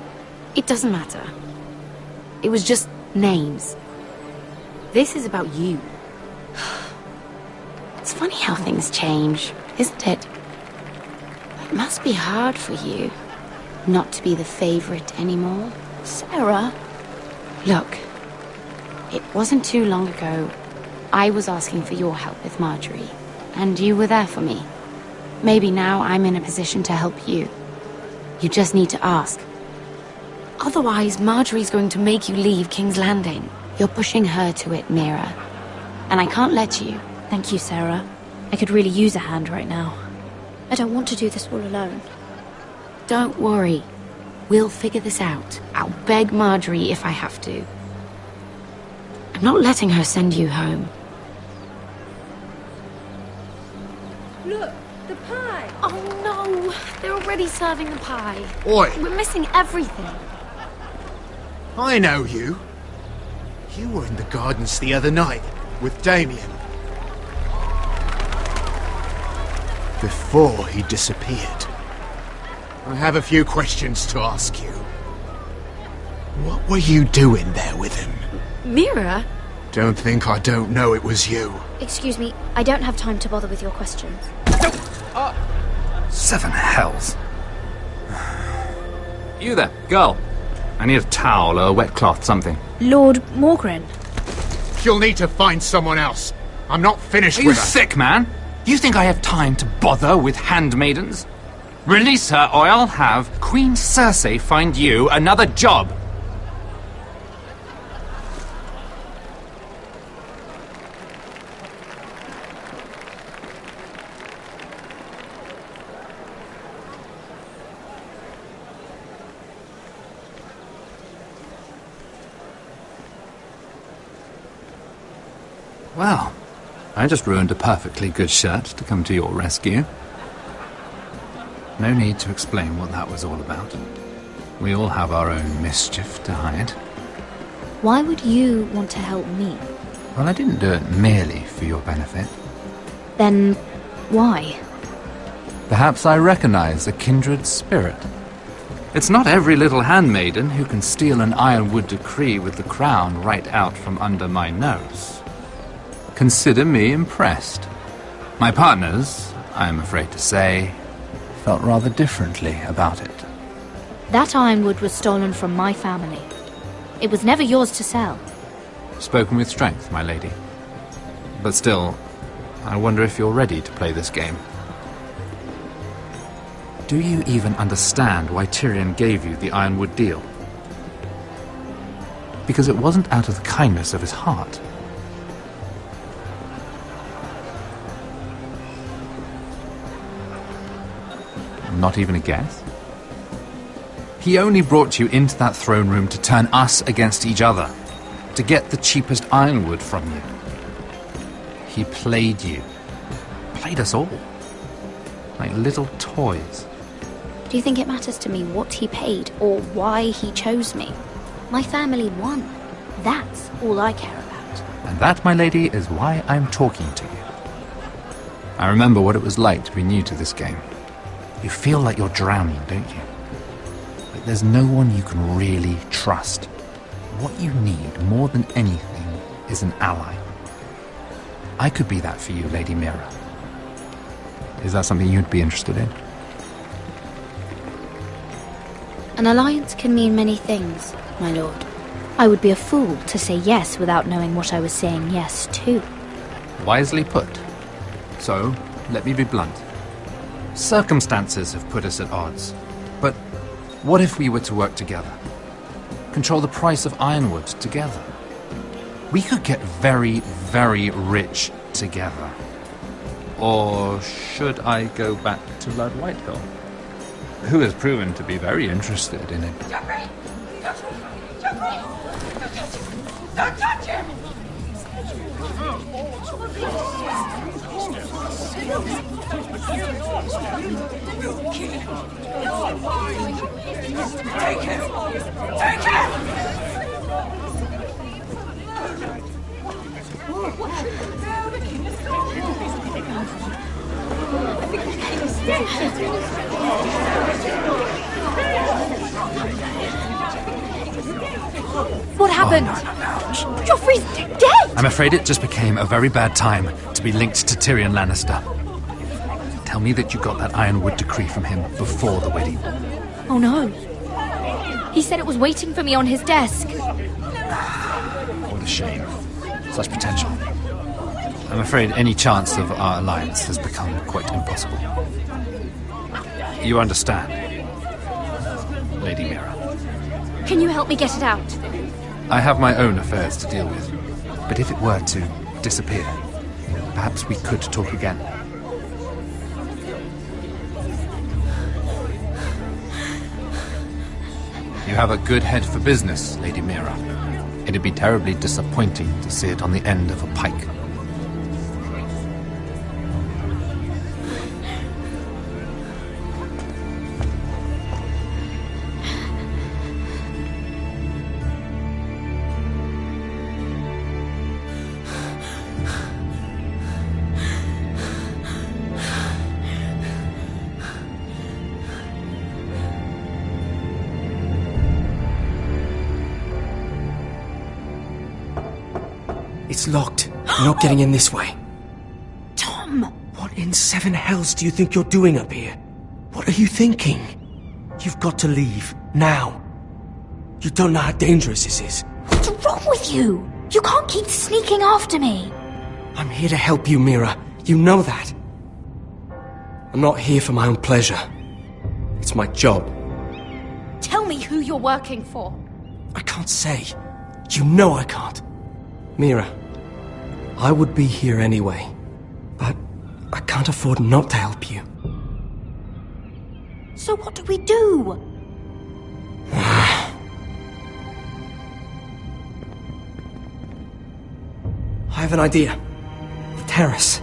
It doesn't matter. It was just names. This is about you. It's funny how things change, isn't it? It must be hard for you not to be the favorite anymore. Sarah? Look, it wasn't too long ago I was asking for your help with Marjorie, and you were there for me. Maybe now I'm in a position to help you. You just need to ask. Otherwise, Marjorie's going to make you leave King's Landing. You're pushing her to it, Mira. And I can't let you. Thank you, Sarah. I could really use a hand right now. I don't want to do this all alone. Don't worry. We'll figure this out. I'll beg Marjorie if I have to. I'm not letting her send you home. Look, the pie! Oh no! They're already serving the pie. Oi! We're missing everything. I know you. You were in the gardens the other night with Damien. Before he disappeared. I have a few questions to ask you. What were you doing there with him? Mira? Don't think I don't know it was you. Excuse me, I don't have time to bother with your questions. Seven hells. You there, girl. I need a towel or a wet cloth, something. Lord Morgren. You'll need to find someone else. I'm not finished Are you with her. sick, man? You think I have time to bother with handmaidens? Release her, or I'll have Queen Cersei find you another job. Well, I just ruined a perfectly good shirt to come to your rescue. No need to explain what that was all about. We all have our own mischief to hide. Why would you want to help me? Well, I didn't do it merely for your benefit. Then, why? Perhaps I recognize a kindred spirit. It's not every little handmaiden who can steal an ironwood decree with the crown right out from under my nose. Consider me impressed. My partners, I am afraid to say, felt rather differently about it. That ironwood was stolen from my family. It was never yours to sell. Spoken with strength, my lady. But still, I wonder if you're ready to play this game. Do you even understand why Tyrion gave you the ironwood deal? Because it wasn't out of the kindness of his heart. Not even a guess? He only brought you into that throne room to turn us against each other, to get the cheapest ironwood from you. He played you. Played us all. Like little toys. Do you think it matters to me what he paid or why he chose me? My family won. That's all I care about. And that, my lady, is why I'm talking to you. I remember what it was like to be new to this game. You feel like you're drowning, don't you? Like there's no one you can really trust. What you need, more than anything, is an ally. I could be that for you, Lady Mira. Is that something you'd be interested in? An alliance can mean many things, my lord. I would be a fool to say yes without knowing what I was saying yes to. Wisely put. So, let me be blunt. Circumstances have put us at odds. But what if we were to work together? Control the price of ironwood together? We could get very, very rich together. Or should I go back to Lord Whitehill, who has proven to be very interested in it? Don't touch him! Take him! Take him! What happened? Joffrey's dead! I'm afraid it just became a very bad time to be linked to Tyrion Lannister. Tell me that you got that Ironwood decree from him before the wedding. Oh no. He said it was waiting for me on his desk. What a shame. Such potential. I'm afraid any chance of our alliance has become quite impossible. You understand, Lady Mira. Can you help me get it out? I have my own affairs to deal with, but if it were to disappear, perhaps we could talk again. You have a good head for business, Lady Mira. It'd be terribly disappointing to see it on the end of a pike. It's locked. You're not getting in this way. Tom! What in seven hells do you think you're doing up here? What are you thinking? You've got to leave. Now. You don't know how dangerous this is. What's wrong with you? You can't keep sneaking after me. I'm here to help you, Mira. You know that. I'm not here for my own pleasure. It's my job. Tell me who you're working for. I can't say. You know I can't. Mira, I would be here anyway, but I can't afford not to help you. So what do we do? I have an idea. The terrace.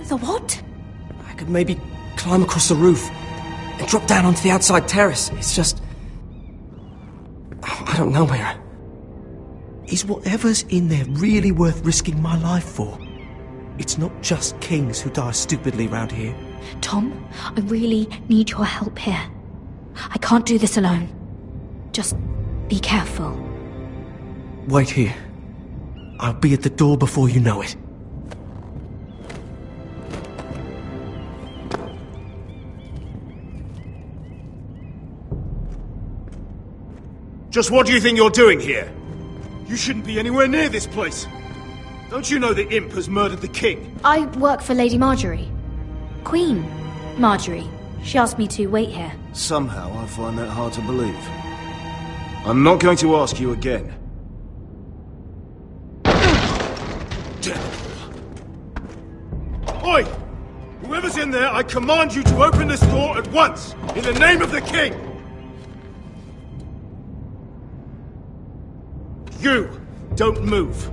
The what? I could maybe climb across the roof and drop down onto the outside terrace. It's just... I don't know, Mira. Is whatever's in there really worth risking my life for? It's not just kings who die stupidly round here. Tom, I really need your help here. I can't do this alone. Just be careful. Wait here. I'll be at the door before you know it. Just what do you think you're doing here? You shouldn't be anywhere near this place. Don't you know the imp has murdered the king? I work for Lady Marjorie. Queen Marjorie. She asked me to wait here. Somehow I find that hard to believe. I'm not going to ask you again. Oi! Whoever's in there, I command you to open this door at once! In the name of the king! You! Don't move!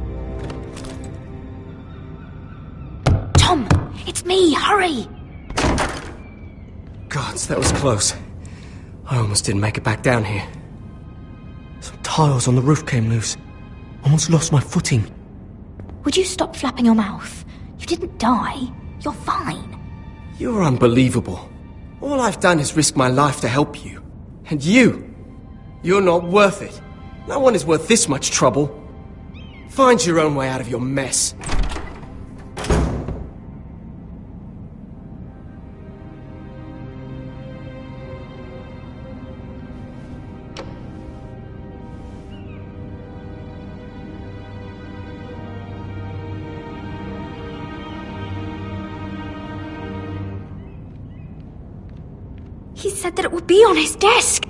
Tom! It's me! Hurry! Gods, that was close. I almost didn't make it back down here. Some tiles on the roof came loose. Almost lost my footing. Would you stop flapping your mouth? You didn't die. You're fine. You're unbelievable. All I've done is risk my life to help you. And you're not worth it. No one is worth this much trouble. Find your own way out of your mess. He said that it would be on his desk.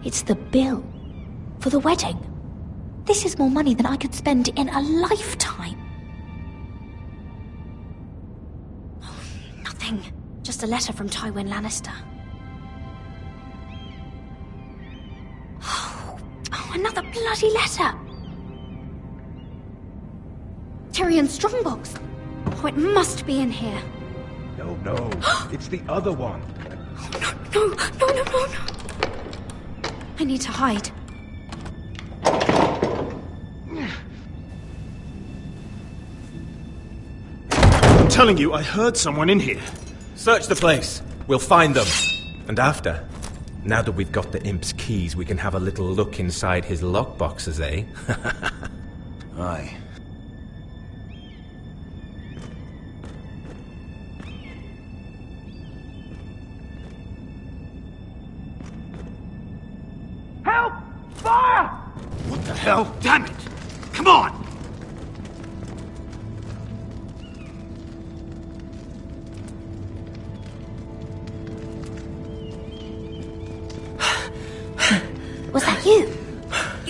It's the bill for the wedding. This is more money than I could spend in a lifetime. Oh, nothing. Just a letter from Tywin Lannister. Oh, another bloody letter. Tyrion's strongbox. Oh, it must be in here. No. It's the other one. No. I need to hide. I'm telling you, I heard someone in here. Search the place. We'll find them. And after, now that we've got the imp's keys, we can have a little look inside his lockboxes, eh? Aye. Help! Fire! What the hell? Damn it! Come on! Was that you?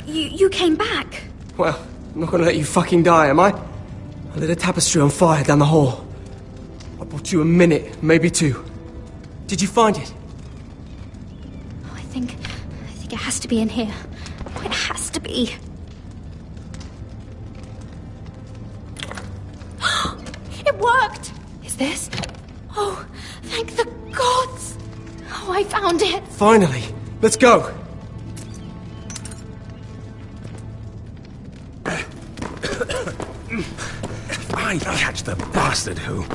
You came back. Well, I'm not gonna let you fucking die, am I? I lit a tapestry on fire down the hall. I bought you a minute, maybe two. Did you find it? Oh, I think it has to be in here. Oh, it has to be. It worked! Is this? Oh, thank the gods! Oh, I found it! Finally! Let's go! If I catch the bastard who...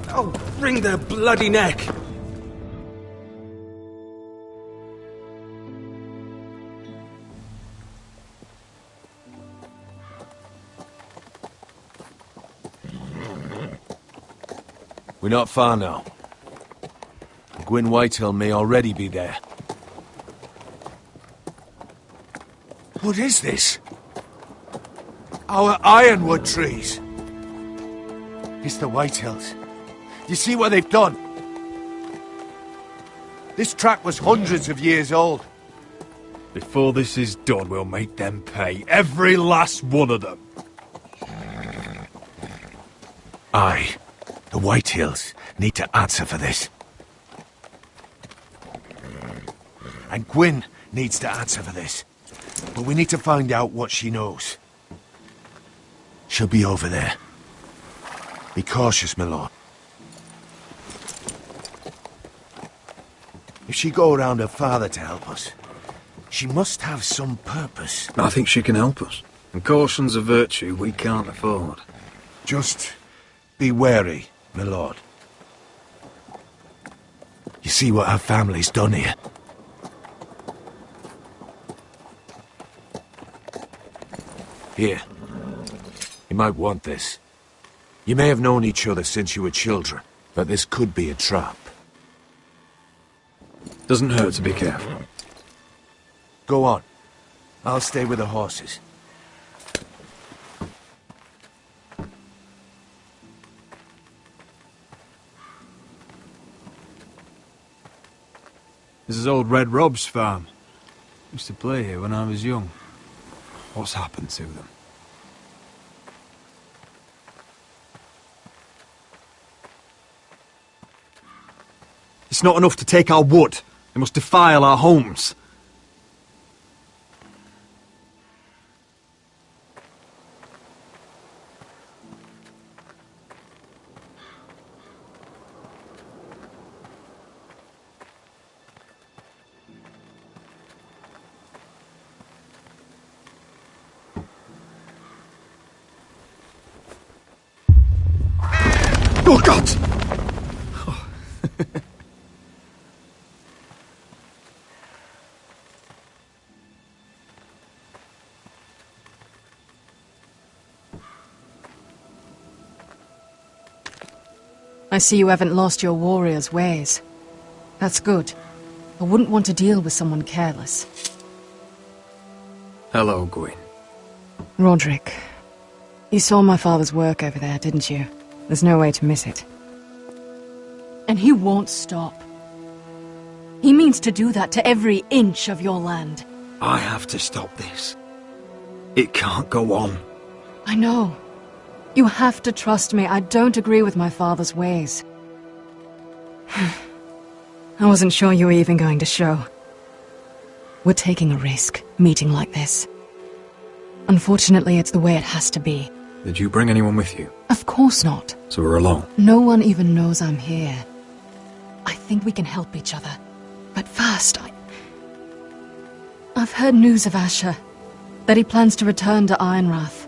I'll wring their bloody neck! We're not far now. Gwyn Whitehill may already be there. What is this? Our ironwood trees! It's the Whitehills. You see what they've done? This track was hundreds of years old. Before this is done, we'll make them pay. Every last one of them. Aye. The Whitehills need to answer for this. And Gwyn needs to answer for this. But we need to find out what she knows. She'll be over there. Be cautious, my lord. If she go around her father to help us, she must have some purpose. I think she can help us. And caution's a virtue we can't afford. Just be wary, my lord. You see what our family's done here? Here. You might want this. You may have known each other since you were children, but this could be a trap. Doesn't hurt to be careful. Go on. I'll stay with the horses. This is old Red Rob's farm. Used to play here when I was young. What's happened to them? It's not enough to take our wood. They must defile our homes. Oh, God! Oh. I see you haven't lost your warrior's ways. That's good. I wouldn't want to deal with someone careless. Hello, Gwyn. Roderick, you saw my father's work over there, didn't you? There's no way to miss it. And he won't stop. He means to do that to every inch of your land. I have to stop this. It can't go on. I know. You have to trust me. I don't agree with my father's ways. I wasn't sure you were even going to show. We're taking a risk, meeting like this. Unfortunately, it's the way it has to be. Did you bring anyone with you? Of course not. So we're alone. No one even knows I'm here. I think we can help each other. But first, I've heard news of Asher. That he plans to return to Ironrath.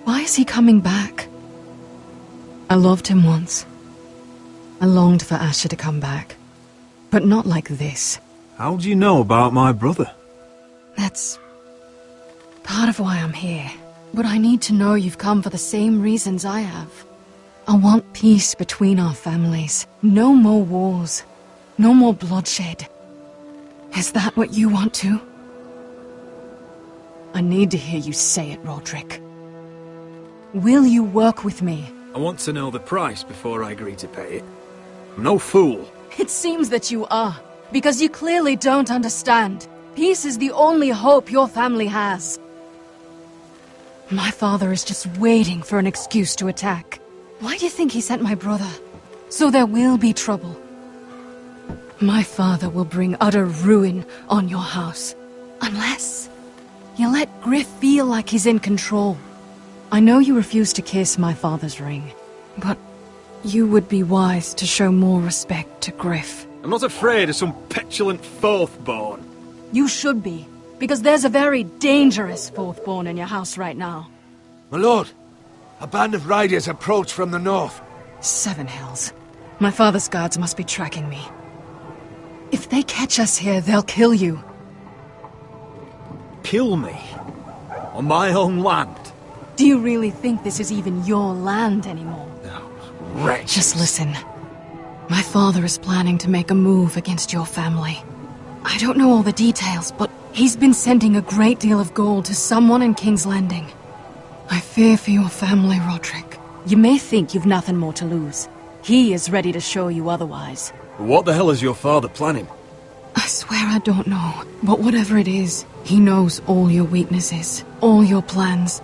Why is he coming back? I loved him once. I longed for Asher to come back. But not like this. How do you know about my brother? That's part of why I'm here. But I need to know you've come for the same reasons I have. I want peace between our families. No more wars. No more bloodshed. Is that what you want too? I need to hear you say it, Roderick. Will you work with me? I want to know the price before I agree to pay it. I'm no fool. It seems that you are, because you clearly don't understand. Peace is the only hope your family has. My father is just waiting for an excuse to attack. Why do you think he sent my brother? So there will be trouble. My father will bring utter ruin on your house. Unless you let Griff feel like he's in control. I know you refuse to kiss my father's ring, but you would be wise to show more respect to Griff. I'm not afraid of some petulant fourth-born. You should be, because there's a very dangerous fourth-born in your house right now. My lord, a band of riders approach from the north. 7 hells. My father's guards must be tracking me. If they catch us here, they'll kill you. Kill me? On my own land? Do you really think this is even your land anymore? Wretch. Just listen. My father is planning to make a move against your family. I don't know all the details, but he's been sending a great deal of gold to someone in King's Landing. I fear for your family, Roderick. You may think you've nothing more to lose. He is ready to show you otherwise. What the hell is your father planning? I swear I don't know, but whatever it is, he knows all your weaknesses, all your plans.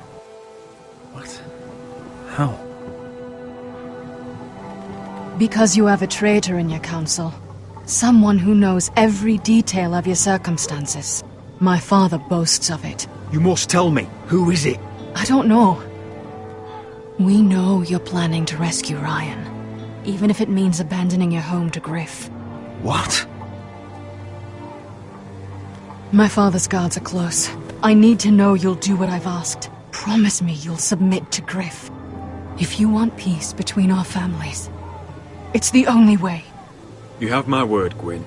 How? Because you have a traitor in your council. Someone who knows every detail of your circumstances. My father boasts of it. You must tell me. Who is it? I don't know. We know you're planning to rescue Ryan. Even if it means abandoning your home to Griff. What? My father's guards are close. I need to know you'll do what I've asked. Promise me you'll submit to Griff. If you want peace between our families, it's the only way. You have my word, Gwyn.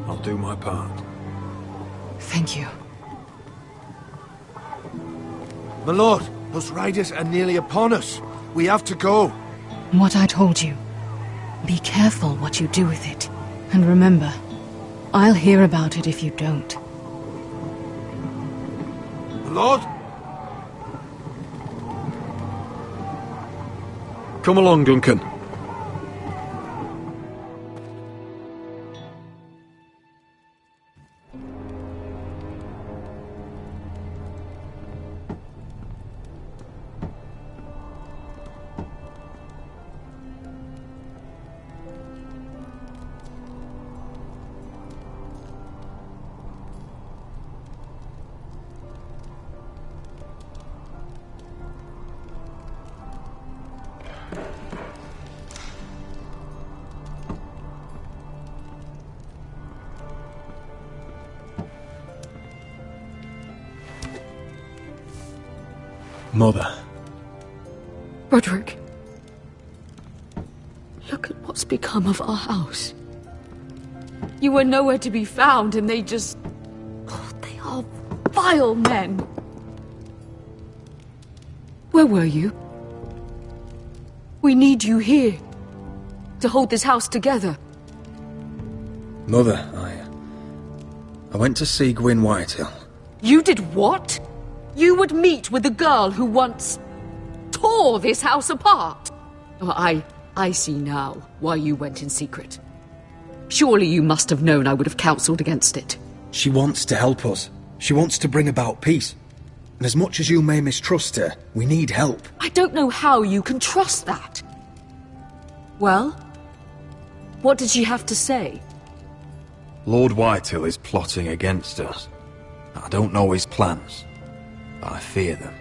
I'll do my part. Thank you. My lord, those riders are nearly upon us. We have to go. What I told you. Be careful what you do with it. And remember, I'll hear about it if you don't. My lord? Come along, Duncan. Mother. Roderick. Look at what's become of our house. You were nowhere to be found, and they just... Oh, they are vile men. Where were you? We need you here. To hold this house together. Mother, I went to see Gwyn Whitehill. You did what? You would meet with the girl who once tore this house apart. Oh, I see now why you went in secret. Surely you must have known I would have counselled against it. She wants to help us. She wants to bring about peace. And as much as you may mistrust her, we need help. I don't know how you can trust that. Well, what did she have to say? Lord Whitehill is plotting against us. I don't know his plans, but I fear them.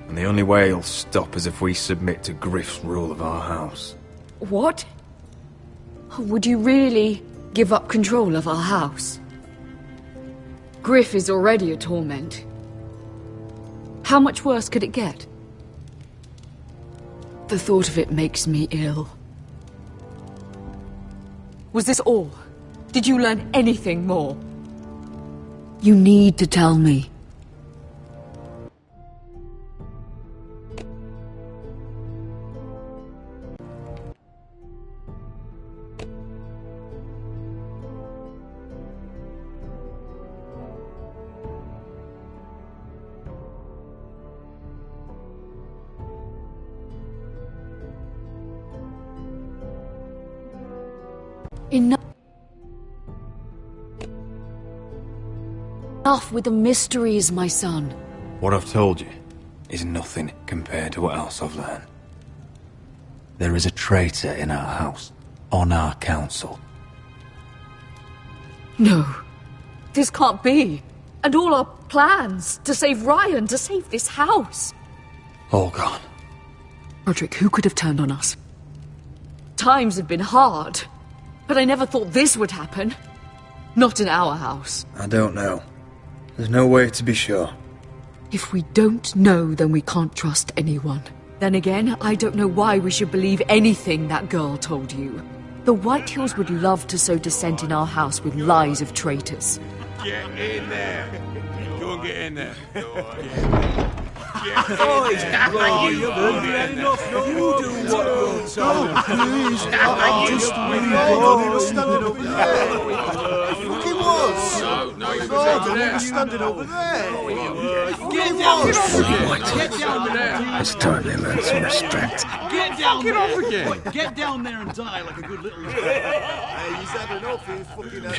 And the only way he'll stop is if we submit to Griff's rule of our house. What? Would you really give up control of our house? Griff is already a torment. How much worse could it get? The thought of it makes me ill. Was this all? Did you learn anything more? You need to tell me. Enough with the mysteries, my son. What I've told you is nothing compared to what else I've learned. There is a traitor in our house, on our council. No, this can't be. And all our plans to save Ryan, to save this house. All gone. Roderick, who could have turned on us? Times have been hard, but I never thought this would happen. Not in our house. I don't know. There's no way to be sure. If we don't know, then we can't trust anyone. Then again, I don't know why we should believe anything that girl told you. The Whitehills would love to sow dissent in our house with lies of traitors. Get in there. Go and get in there. Standing over there. Get down there. It's time they learn some respect. Get down there. Off again. Get down there and die like a good little. Hey, he's had enough. He's fucking had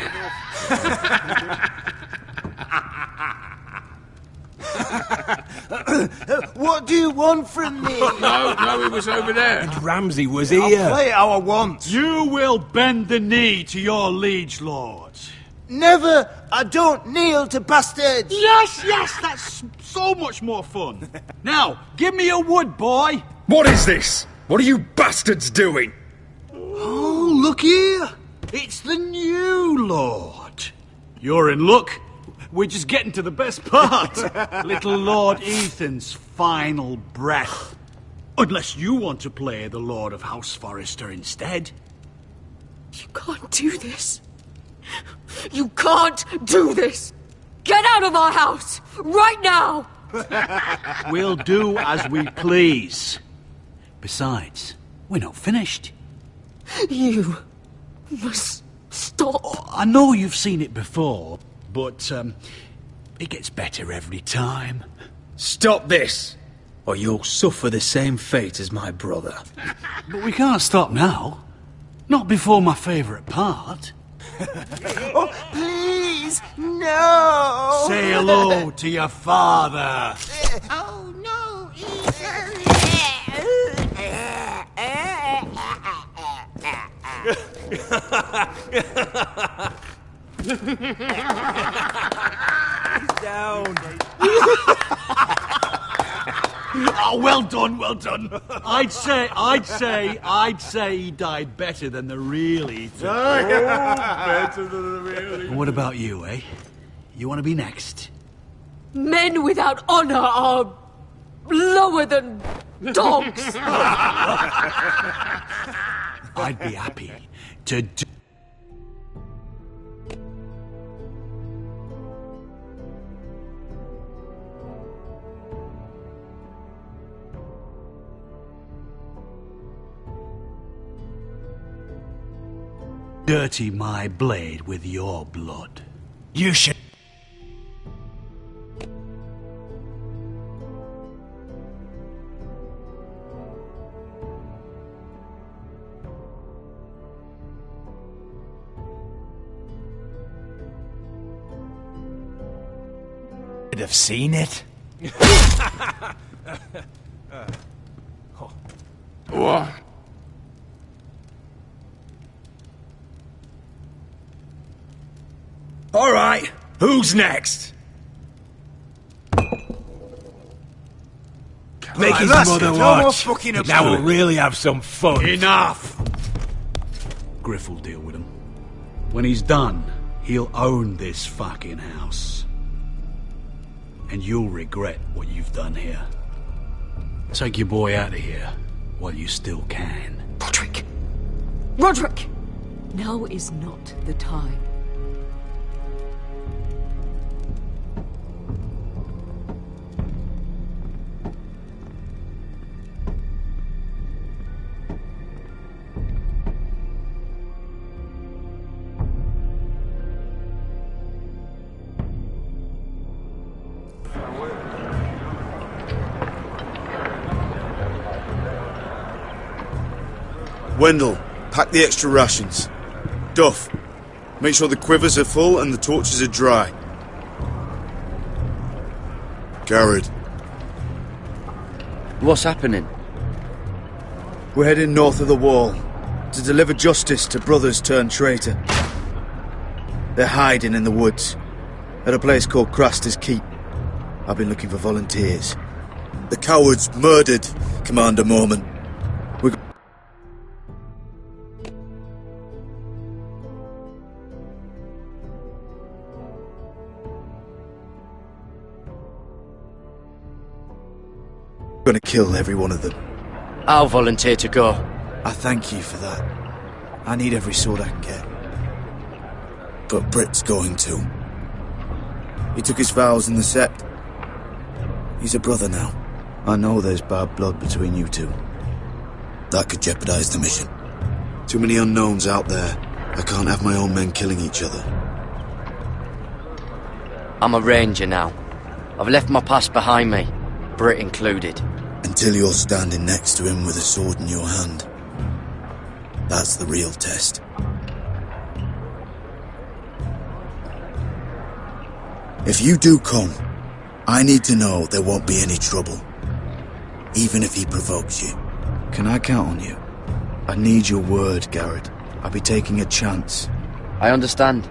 enough. What do you want from me? No, he was over there. And Ramsay was I'll here. play it how I want. You will bend the knee to your liege lord. Never! I don't kneel to bastards! Yes, that's so much more fun. Now, give me your wood, boy. What is this? What are you bastards doing? Oh, look here. It's the new lord. You're in luck. We're just getting to the best part. Little Lord Ethan's final breath. Unless you want to play the Lord of House Forrester instead. You can't do this. You can't do this! Get out of our house! Right now! We'll do as we please. Besides, we're not finished. You must stop. I know you've seen it before, but it gets better every time. Stop this, or you'll suffer the same fate as my brother. But we can't stop now. Not before my favourite part. Oh, please, no! Say hello to your father. Oh, no, Down. Oh, well done, well done. I'd say he died better than the real Ethan. Better than the really. And what about you, eh? You want to be next? Men without honor are lower than dogs. I'd be happy to do. Dirty my blade with your blood. You should. Have seen it. What? All right, who's next? Make his that's mother it. No more watch. fucking about Now we'll it. really have some fun. Enough! Griff will deal with him. When he's done, he'll own this fucking house. And you'll regret what you've done here. Take your boy out of here while you still can. Roderick! Roderick! Now is not the time. Wendell, pack the extra rations. Duff, make sure the quivers are full and the torches are dry. Garrett. What's happening? We're heading north of the wall to deliver justice to brothers turned traitor. They're hiding in the woods at a place called Craster's Keep. I've been looking for volunteers. The cowards murdered Commander Mormon. We're going to kill every one of them. I'll volunteer to go. I thank you for that. I need every sword I can get. But Britt's going too. He took his vows in the Sept. He's a brother now. I know there's bad blood between you two. That could jeopardize the mission. Too many unknowns out there. I can't have my own men killing each other. I'm a ranger now. I've left my past behind me, Britt included. Until you're standing next to him with a sword in your hand. That's the real test. If you do come, I need to know there won't be any trouble. Even if he provokes you. Can I count on you? I need your word, Garrett. I'll be taking a chance. I understand.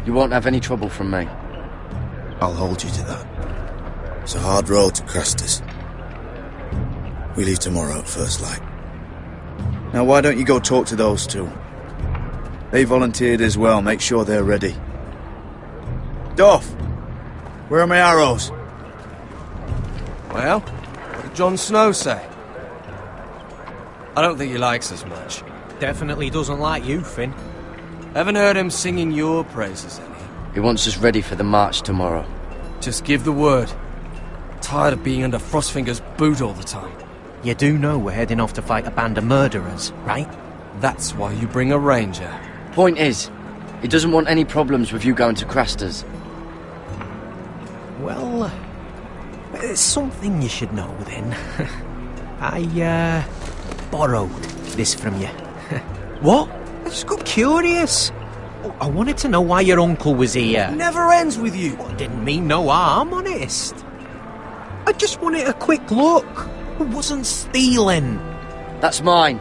You won't have any trouble from me. I'll hold you to that. It's a hard road to Craster's. We leave tomorrow at first light. Now why don't you go talk to those two? They volunteered as well, make sure they're ready. Duff! Where are my arrows? Well, what did Jon Snow say? I don't think he likes us much. Definitely doesn't like you, Finn. Haven't heard him singing your praises any. He wants us ready for the march tomorrow. Just give the word. Tired of being under Frostfinger's boot all the time. You do know we're heading off to fight a band of murderers, right? That's why you bring a ranger. Point is, he doesn't want any problems with you going to Craster's. Well, there's something you should know then. I, borrowed this from you. What? I just got curious. I wanted to know why your uncle was here. Never ends with you. I didn't mean no harm, honest. I just wanted a quick look. I wasn't stealing. That's mine.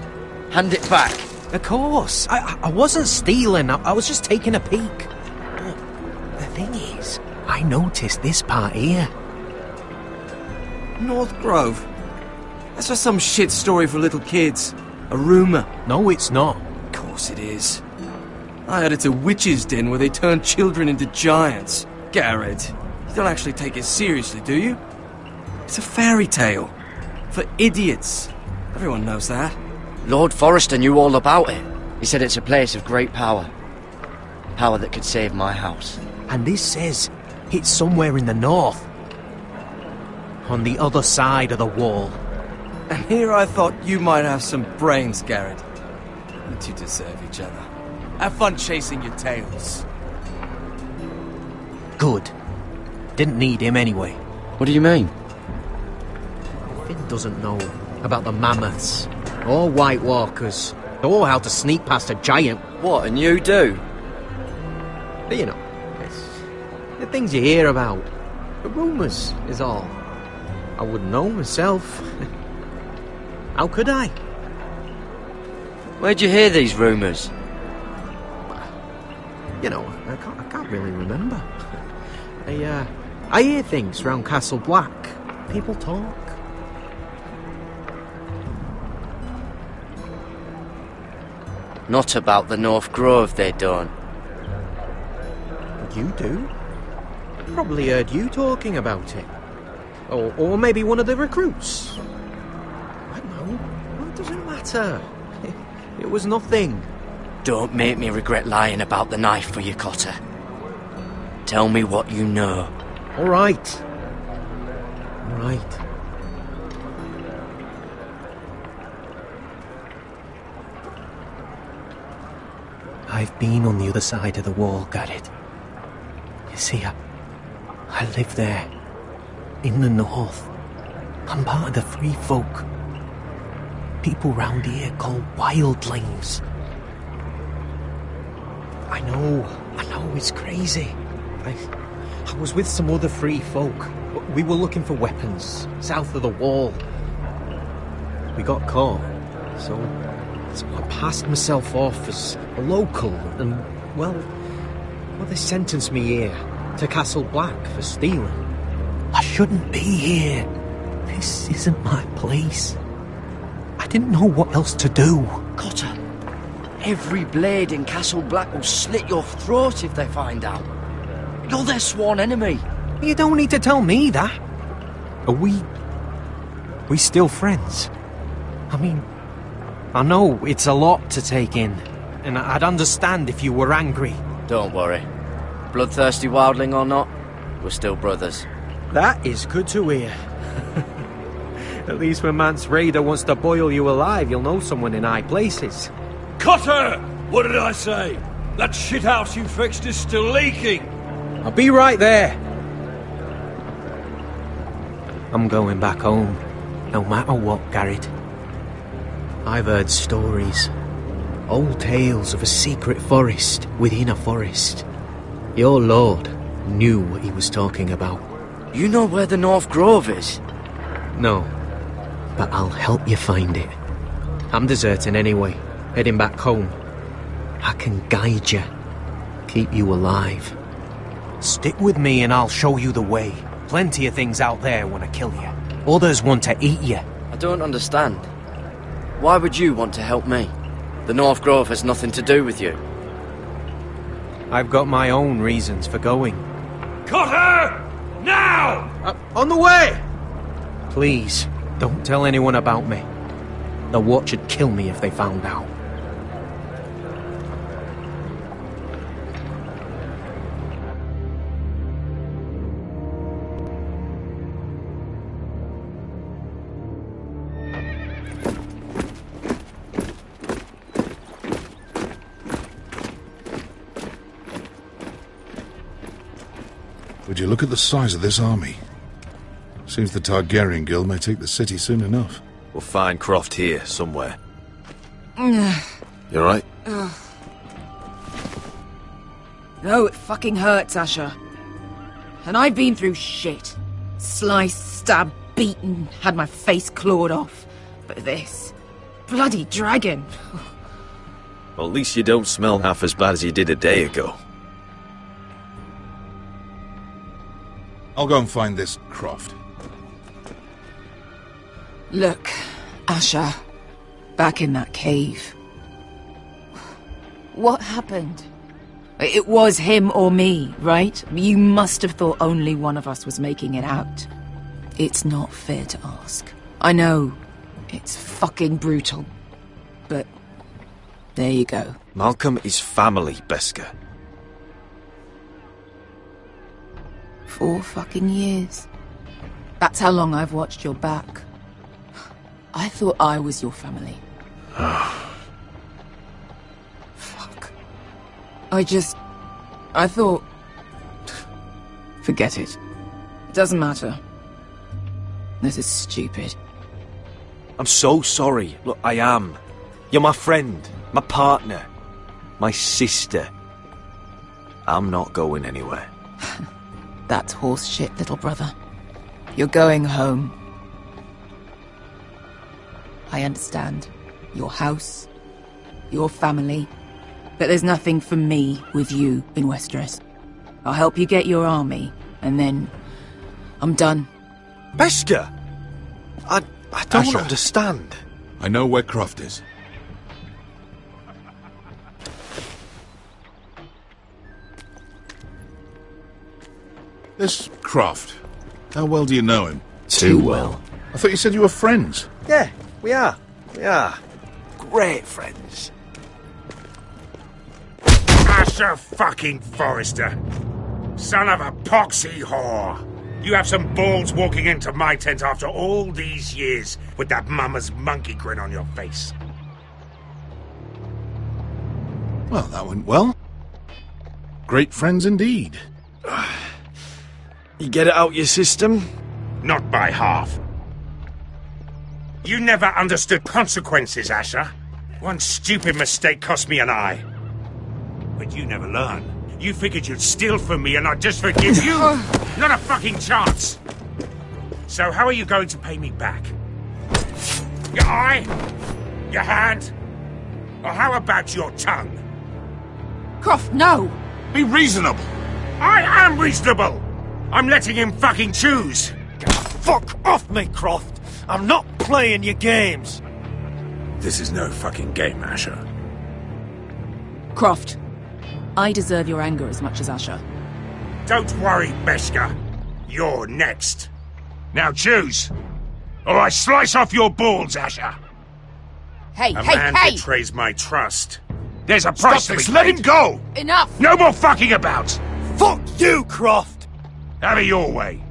Hand it back. Of course. I wasn't stealing. I was just taking a peek. But the thing is, I noticed this part here. North Grove? That's just some shit story for little kids. A rumour. No, it's not. Of course it is. I heard it's a witch's den where they turn children into giants. Garrett, you don't actually take it seriously, do you? It's a fairy tale. For idiots. Everyone knows that. Lord Forrester knew all about it. He said it's a place of great power. Power that could save my house. And this says it's somewhere in the north. On the other side of the wall. And here I thought you might have some brains, Garrett. You two deserve each other. Have fun chasing your tails. Good. Didn't need him anyway. What do you mean? Finn doesn't know about the mammoths, or White Walkers, or how to sneak past a giant. What, and you do? But you know, it's the things you hear about. Rumours is all. I wouldn't know myself. How could I? Where'd you hear these rumours? You know, I can't really remember. I hear things round Castle Black. People talk. Not about the North Grove, they don't. You do? Probably heard you talking about it. Or maybe one of the recruits. I don't know. Well, it doesn't matter. It was nothing. Don't make me regret lying about the knife for you, Cotter. Tell me what you know. All right. All right. I've been on the other side of the wall, Garrett. You see, I live there. In the north. I'm part of the free folk. People round here call wildlings. I know, it's crazy. I was with some other free folk. We were looking for weapons, south of the wall. We got caught, so I passed myself off as a local, and, well, they sentenced me here, to Castle Black, for stealing. I shouldn't be here. This isn't my place. I didn't know what else to do. Cotter, every blade in Castle Black will slit your throat if they find out. You're their sworn enemy. You don't need to tell me that. Are we still friends? I mean, I know it's a lot to take in, and I'd understand if you were angry. Don't worry. Bloodthirsty wildling or not, we're still brothers. That is good to hear. At least when Mance Raider wants to boil you alive, you'll know someone in high places. Cotter! What did I say? That shithouse you fixed is still leaking! I'll be right there. I'm going back home, no matter what, Garrett. I've heard stories. Old tales of a secret forest within a forest. Your lord knew what he was talking about. You know where the North Grove is? No, but I'll help you find it. I'm deserting anyway, heading back home. I can guide you, keep you alive. Stick with me and I'll show you the way. Plenty of things out there want to kill you. Others want to eat you. I don't understand. Why would you want to help me? The North Grove has nothing to do with you. I've got my own reasons for going. Cotter! Now! On the way! Please, don't tell anyone about me. The Watch would kill me if they found out. Would you look at the size of this army? Seems the Targaryen Guild may take the city soon enough. We'll find Croft here, somewhere. You alright? No, it fucking hurts, Asher. And I've been through shit. Sliced, stabbed, beaten, had my face clawed off. But this... bloody dragon. Well, at least you don't smell half as bad as you did a day ago. I'll go and find this Croft. Look, Asher. Back in that cave. What happened? It was him or me, right? You must have thought only one of us was making it out. It's not fair to ask. I know. It's fucking brutal. But... there you go. Malcolm is family, Beskar. 4 fucking years. That's how long I've watched your back. I thought I was your family. Fuck. I thought... Forget it. It doesn't matter. This is stupid. I'm so sorry. Look, I am. You're my friend, my partner, my sister. I'm not going anywhere. That's horse shit, little brother. You're going home. I understand. Your house, your family. But there's nothing for me with you in Westeros. I'll help you get your army, and then I'm done. Beskha! I don't Asher. understand. I know where Croft is. This Croft, how well do you know him? Too well. I thought you said you were friends. Yeah, we are. We are. Great friends. Asher fucking Forrester. Son of a poxy whore. You have some balls walking into my tent after all these years with that mama's monkey grin on your face. Well, that went well. Great friends indeed. You get it out your system? Not by half. You never understood consequences, Asher. One stupid mistake cost me an eye. But you never learn. You figured you'd steal from me and I'd just forgive you? Not a fucking chance! So how are you going to pay me back? Your eye? Your hand? Or how about your tongue? Croft, no! Be reasonable! I am reasonable! I'm letting him fucking choose! Fuck off me, Croft! I'm not playing your games! This is no fucking game, Asher. Croft, I deserve your anger as much as Asher. Don't worry, Beskha. You're next. Now choose, or I slice off your balls, Asher. Hey, A hey, man hey! betrays my trust. There's a price Stop to this, be let paid. him go! Enough! No more fucking about! Fuck you, Croft! Have it your way.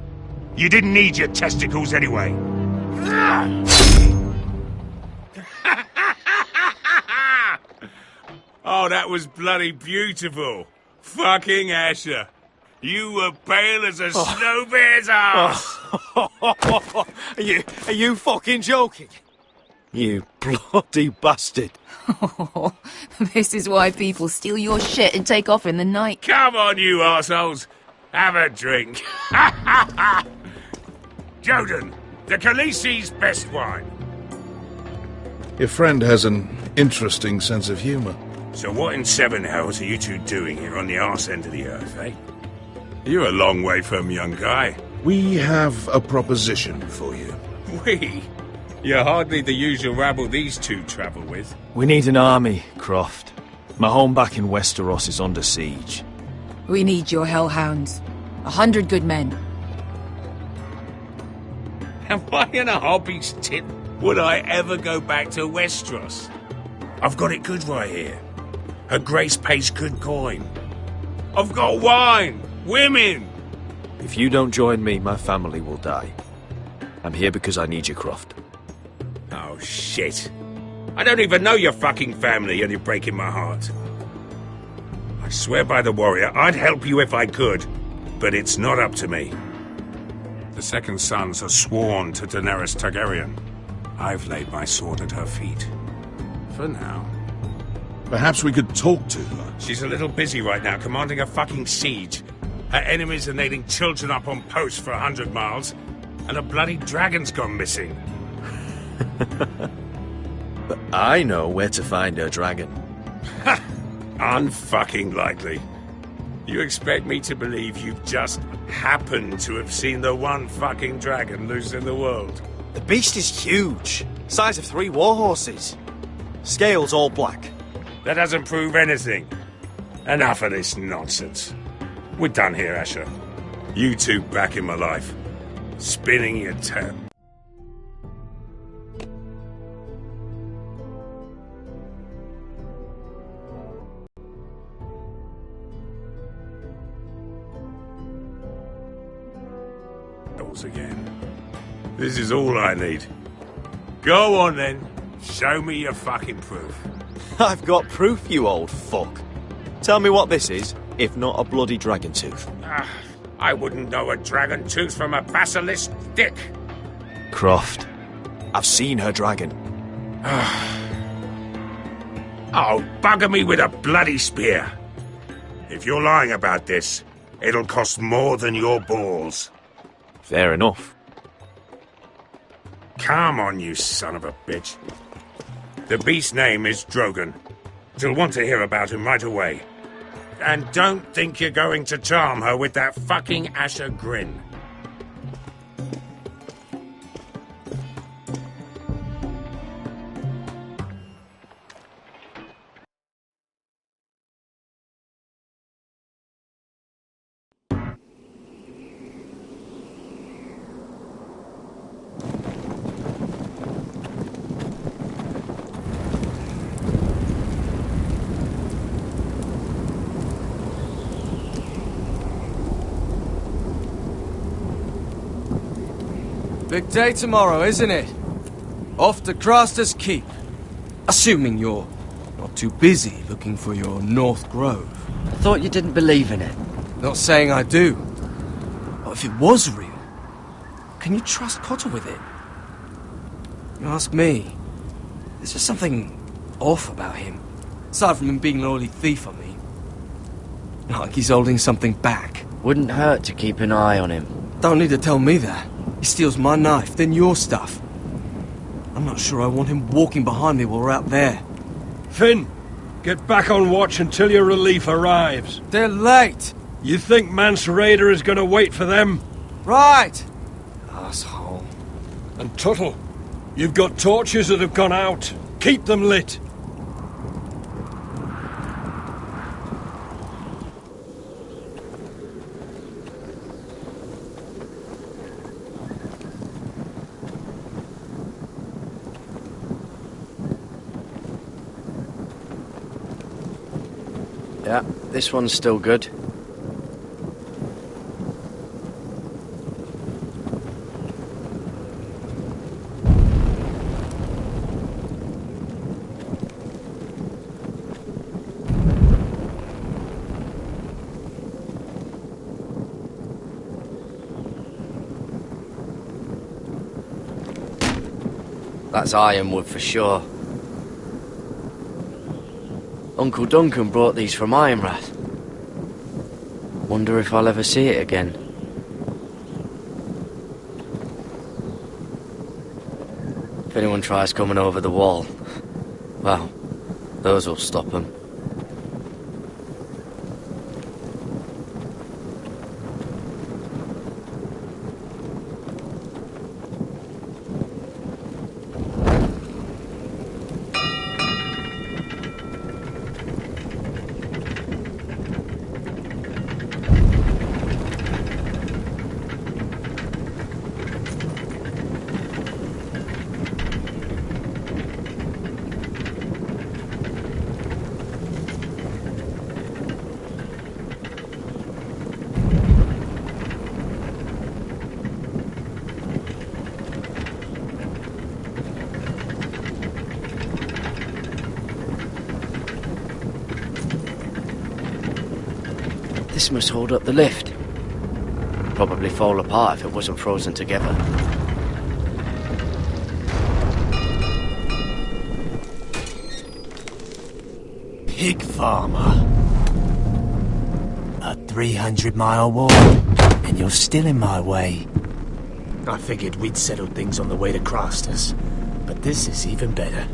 You didn't need your testicles anyway. Oh, that was bloody beautiful. Fucking Asher. You were pale as a snow bear's ass. Are you fucking joking? You bloody bastard. This is why people steal your shit and take off in the night. Come on, you arseholes. Have a drink. Joden, the Khaleesi's best wine. Your friend has an interesting sense of humour. So what in seven hells are you two doing here on the arse end of the earth, eh? You're a long way from, young guy. We have a proposition for you. We? You're hardly the usual rabble these two travel with. We need an army, Croft. My home back in Westeros is under siege. We need your hellhounds. 100 good men. Am I in a hobby's tit? Would I ever go back to Westeros? I've got it good right here. Her Grace pays good coin. I've got wine, women. If you don't join me, my family will die. I'm here because I need you, Croft. Oh, shit. I don't even know your fucking family and you're breaking my heart. I swear by the warrior, I'd help you if I could, but it's not up to me. The second sons are sworn to Daenerys Targaryen. I've laid my sword at her feet. For now. Perhaps we could talk to her. She's a little busy right now, commanding a fucking siege. Her enemies are nailing children up on posts for 100 miles, and a bloody dragon's gone missing. But I know where to find her dragon. Ha! Unfucking likely. You expect me to believe you've just happened to have seen the one fucking dragon loose in the world? The beast is huge. Size of 3 warhorses. Scales all black. That doesn't prove anything. Enough of this nonsense. We're done here, Asher. You two back in my life. Spinning your tail. Again. This is all I need. Go on then. Show me your fucking proof. I've got proof, you old fuck. Tell me what this is, if not a bloody dragon tooth. I wouldn't know a dragon tooth from a basilisk dick. Croft, I've seen her dragon. Oh, bugger me with a bloody spear. If you're lying about this, It'll cost more than your balls. Fair enough. Come on, you son of a bitch. The beast's name is Drogon. She'll want to hear about him right away. And don't think you're going to charm her with that fucking Asher grin. Big day tomorrow, isn't it? Off to Craster's Keep. Assuming you're not too busy looking for your North Grove. I thought you didn't believe in it. Not saying I do. But if it was real, can you trust Potter with it? You ask me, there's just something off about him. Aside from him being an early thief, I mean. Like he's holding something back. Wouldn't hurt to keep an eye on him. Don't need to tell me that. He steals my knife, then your stuff. I'm not sure I want him walking behind me while we're out there. Finn, get back on watch until your relief arrives. They're late. You think Mance Rayder is going to wait for them? Right. Asshole. And Tuttle, you've got torches that have gone out. Keep them lit. Yeah, this one's still good. That's ironwood for sure. Uncle Duncan brought these from Ironrath. Wonder if I'll ever see it again. If anyone tries coming over the wall, well, those will stop them. This must hold up the lift. Probably fall apart if it wasn't frozen together. Pig farmer. A 300-mile walk, and you're still in my way. I figured we'd settled things on the way to Craster's, but this is even better.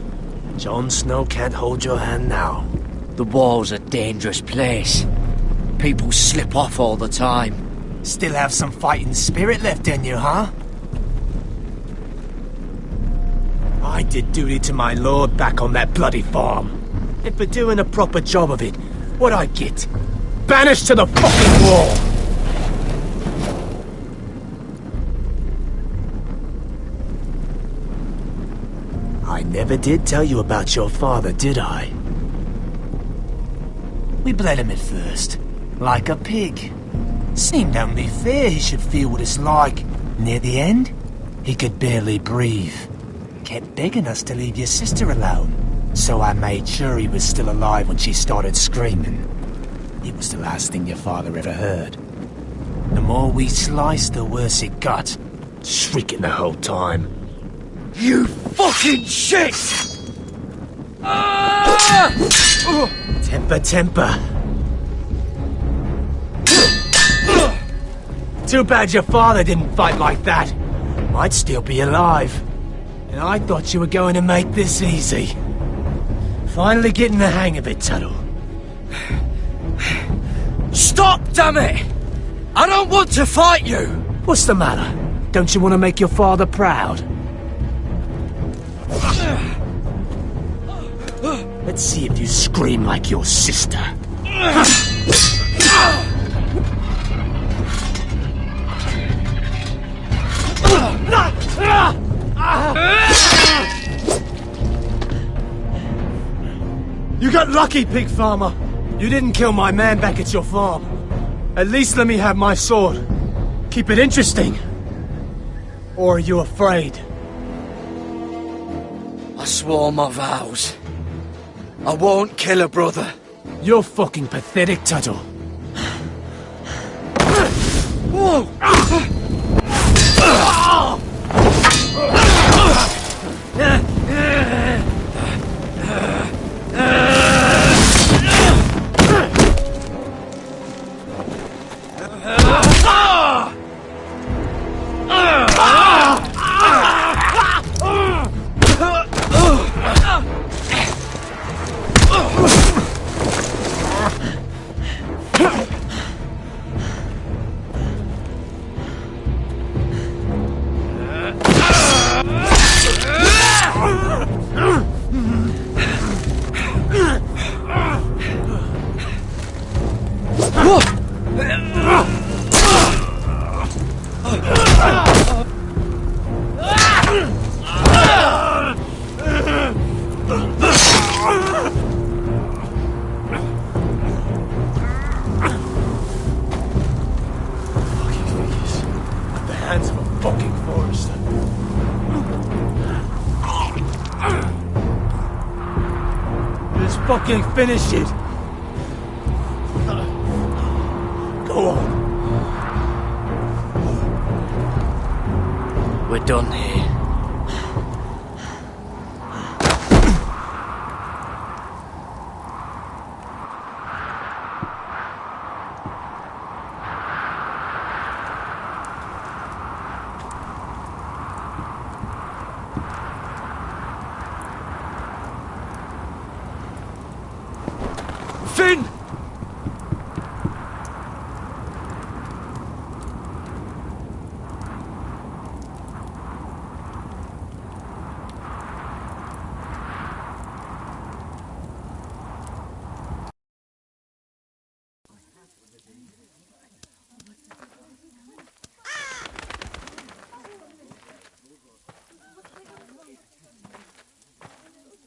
Jon Snow can't hold your hand now. The wall's a dangerous place. People slip off all the time. Still have some fighting spirit left in you, huh? I did duty to my lord back on that bloody farm. And for doing a proper job of it, what'd I get? Banished to the fucking wall! I never did tell you about your father, did I? We bled him at first. Like a pig. Seemed only fair he should feel what it's like. Near the end, he could barely breathe. Kept begging us to leave your sister alone. So I made sure he was still alive when she started screaming. It was the last thing your father ever heard. The more we sliced, the worse it got. Shrieking the whole time. You fucking shit! Temper, temper. Too bad your father didn't fight like that. Might still be alive. And I thought you were going to make this easy. Finally getting the hang of it, Tuttle. Stop, damn it! I don't want to fight you! What's the matter? Don't you want to make your father proud? Let's see if you scream like your sister. You got lucky, pig farmer. You didn't kill my man back at your farm. At least let me have my sword. Keep it interesting. Or are you afraid? I swore my vows. I won't kill a brother. You're fucking pathetic, Tuttle. Whoa! Fucking finish it. Go on. We're done here. Finn!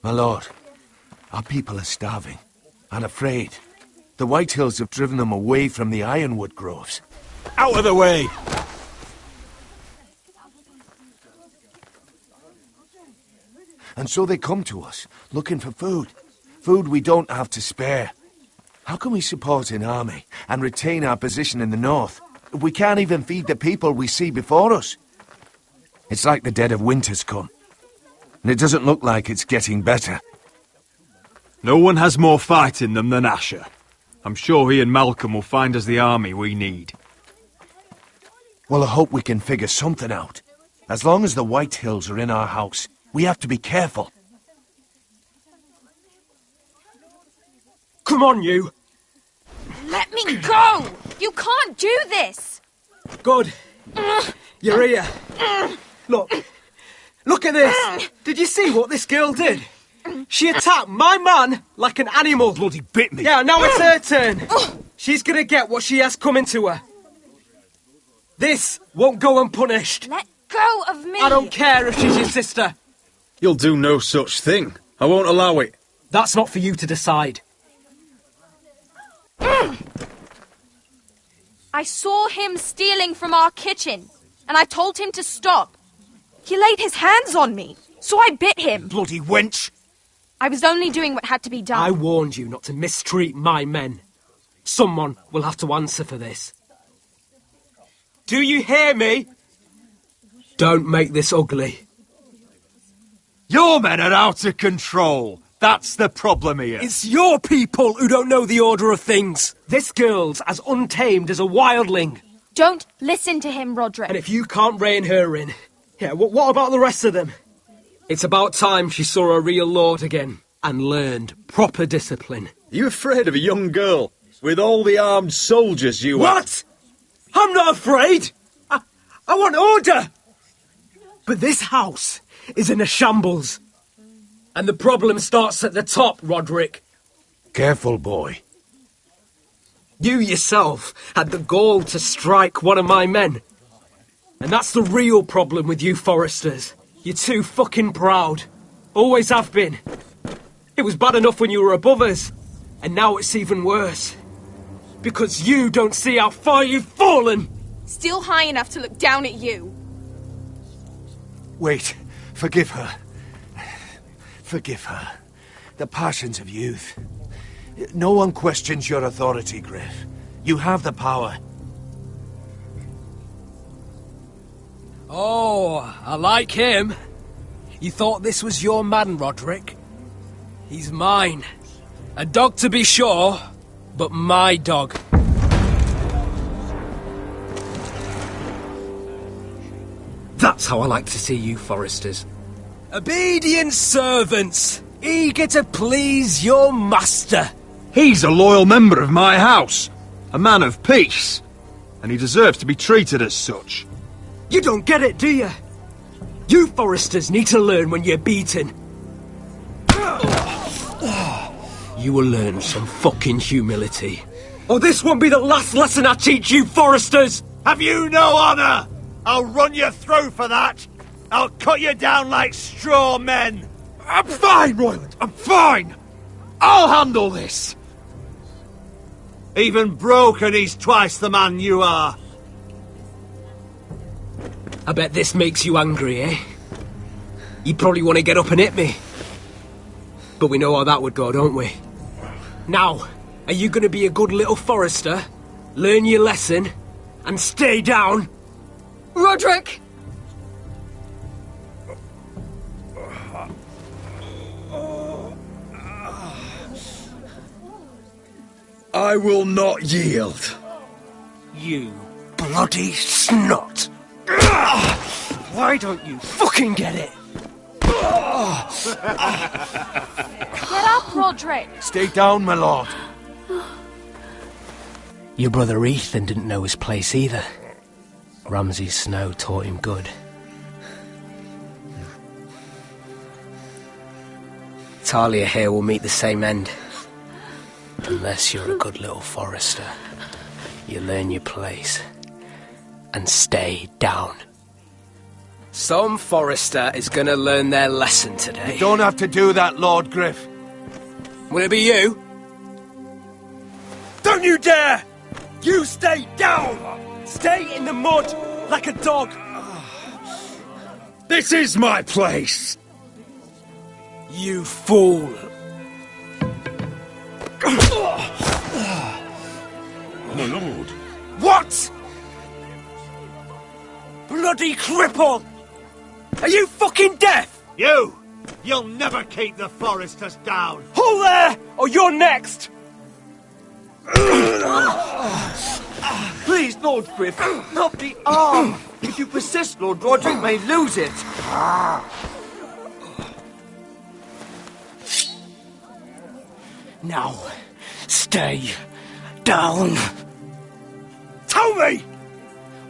My lord, our people are starving and afraid. The White Hills have driven them away from the ironwood groves. Out of the way! And so they come to us, looking for food. Food we don't have to spare. How can we support an army and retain our position in the north if we can't even feed the people we see before us? It's like the dead of winter's come. And it doesn't look like it's getting better. No one has more fight in them than Asher. I'm sure he and Malcolm will find us the army we need. Well, I hope we can figure something out. As long as the White Hills are in our house, we have to be careful. Come on, you! Let me go! You can't do this! Good. You're here. Look. Look at this! Did you see what this girl did? She attacked my man like an animal. Bloody bit me. Yeah, now it's her turn. She's gonna get what she has coming to her. This won't go unpunished. Let go of me! I don't care if she's your sister. You'll do no such thing. I won't allow it. That's not for you to decide. I saw him stealing from our kitchen, and I told him to stop. He laid his hands on me, so I bit him. Bloody wench! I was only doing what had to be done. I warned you not to mistreat my men. Someone will have to answer for this. Do you hear me? Don't make this ugly. Your men are out of control. That's the problem here. It's your people who don't know the order of things. This girl's as untamed as a wildling. Don't listen to him, Roderick. And if you can't rein her in, yeah, what about the rest of them? It's about time she saw a real lord again and learned proper discipline. Are you afraid of a young girl with all the armed soldiers you are? What? I'm not afraid! I want order! But this house is in a shambles. And the problem starts at the top, Roderick. Careful, boy. You yourself had the gall to strike one of my men. And that's the real problem with you Foresters. You're too fucking proud. Always have been. It was bad enough when you were above us. And now it's even worse. Because you don't see how far you've fallen. Still high enough to look down at you. Wait. Forgive her. Forgive her. The passions of youth. No one questions your authority, Griff. You have the power. Oh, I like him. You thought this was your man, Roderick? He's mine. A dog to be sure, but my dog. That's how I like to see you, Foresters. Obedient servants, eager to please your master. He's a loyal member of my house, a man of peace, and he deserves to be treated as such. You don't get it, do you? You Foresters need to learn when you're beaten. You will learn some fucking humility. Or this won't be the last lesson I teach you, Foresters! Have you no honor? I'll run you through for that. I'll cut you down like straw men. I'm fine, Royland, I'm fine. I'll handle this. Even broken, he's twice the man you are. I bet this makes you angry, eh? You probably want to get up and hit me. But we know how that would go, don't we? Now, are you going to be a good little Forester, learn your lesson, and stay down? Roderick! I will not yield. You bloody snot! Why don't you fucking get it? Get up, Roderick! Stay down, my lord. Your brother Ethan didn't know his place either. Ramsay Snow taught him good. Talia here will meet the same end. Unless you're a good little Forester. You learn your place. And stay down. Some Forester is gonna learn their lesson today. You don't have to do that, Lord Griff. Will it be you? Don't you dare! You stay down! Stay in the mud like a dog! This is my place! You fool! My lord. What?! Bloody cripple! Are you fucking deaf? You'll never keep the Foresters down. Hold there, or you're next! Please, Lord Griff, not the arm. If you persist, Lord Roderick may lose it. Now, stay down. Tell me!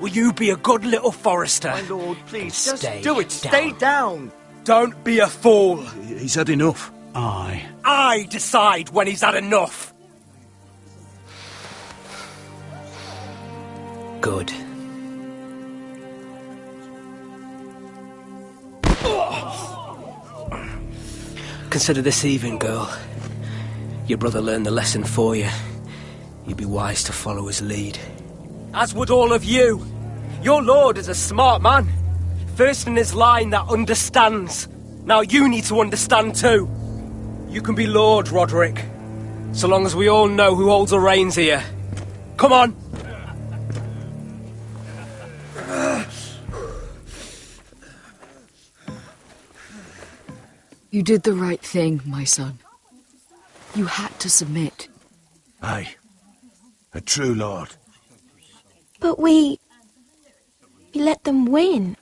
Will you be a good little Forester? My lord, please, just stay do it. down. Stay down. Don't be a fool. He's had enough. Aye. I decide when he's had enough. Good. Consider this even, girl. Your brother learned the lesson for you. You'd be wise to follow his lead. As would all of you. Your lord is a smart man. First in his line that understands. Now you need to understand too. You can be Lord, Roderick. So long as we all know who holds the reins here. Come on. You did the right thing, my son. You had to submit. Aye. A true lord. But we let them win.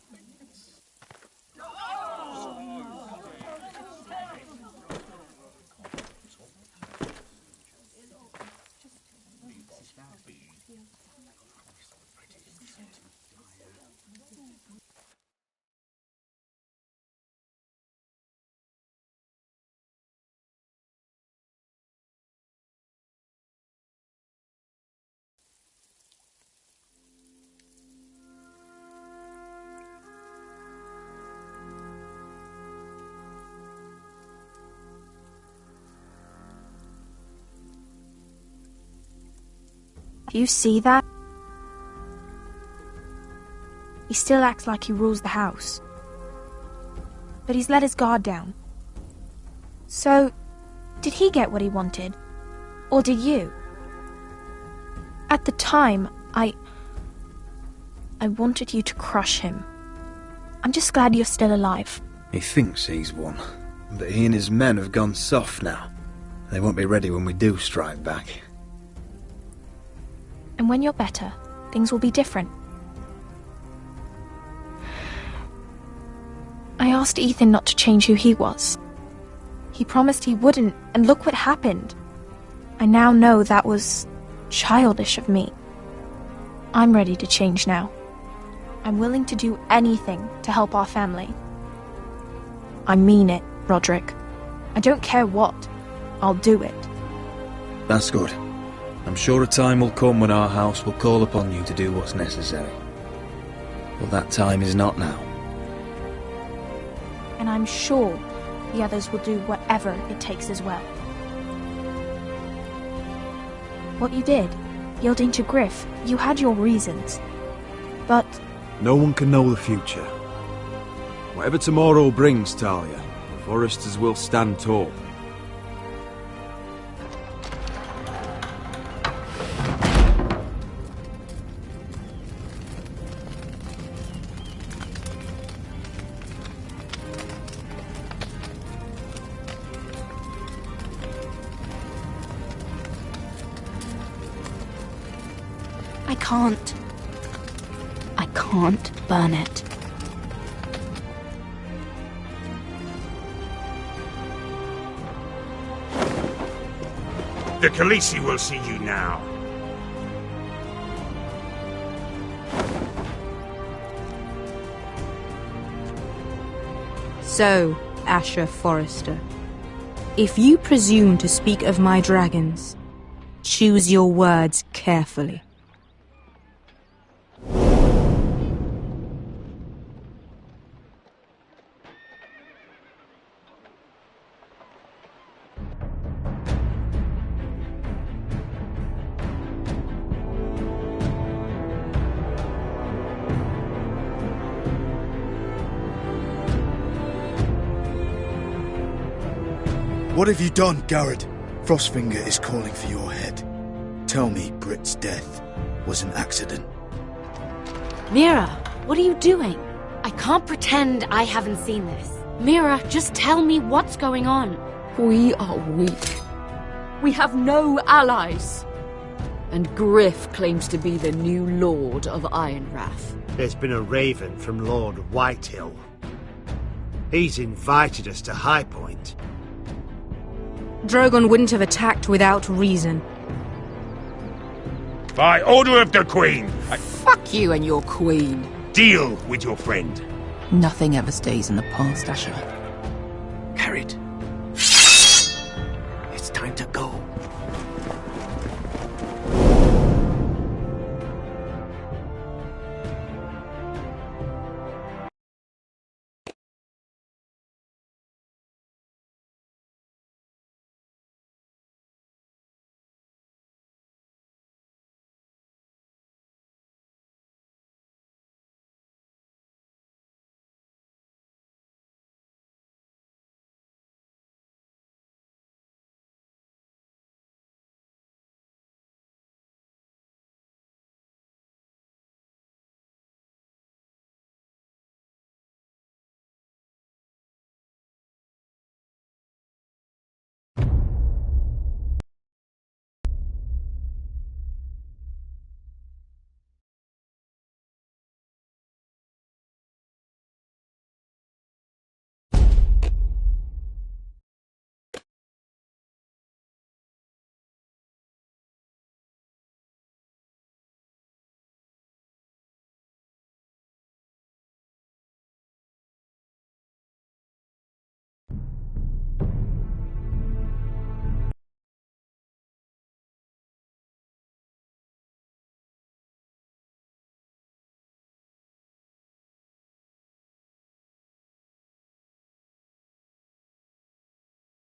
Do you see that? He still acts like he rules the house. But he's let his guard down. So, did he get what he wanted? Or did you? At the time, I wanted you to crush him. I'm just glad you're still alive. He thinks he's won, but he and his men have gone soft now. They won't be ready when we do strike back. And when you're better, things will be different. I asked Ethan not to change who he was. He promised he wouldn't, and look what happened. I now know that was childish of me. I'm ready to change now. I'm willing to do anything to help our family. I mean it, Roderick. I don't care what. I'll do it. That's good. I'm sure a time will come when our house will call upon you to do what's necessary. But that time is not now. And I'm sure the others will do whatever it takes as well. What you did, yielding to Griff, you had your reasons. But no one can know the future. Whatever tomorrow brings, Talia, the Foresters will stand tall. I can't burn it. The Khaleesi will see you now. So, Asher Forrester, if you presume to speak of my dragons, choose your words carefully. What have you done, Garrett? Frostfinger is calling for your head. Tell me Britt's death was an accident. Mira, what are you doing? I can't pretend I haven't seen this. Mira, just tell me what's going on. We are weak. We have no allies. And Griff claims to be the new Lord of Ironrath. There's been a raven from Lord Whitehill. He's invited us to High Point. Drogon wouldn't have attacked without reason. By order of the Queen! Fuck you and your queen. Deal with your friend. Nothing ever stays in the past, Asher. Carried. It's time to go.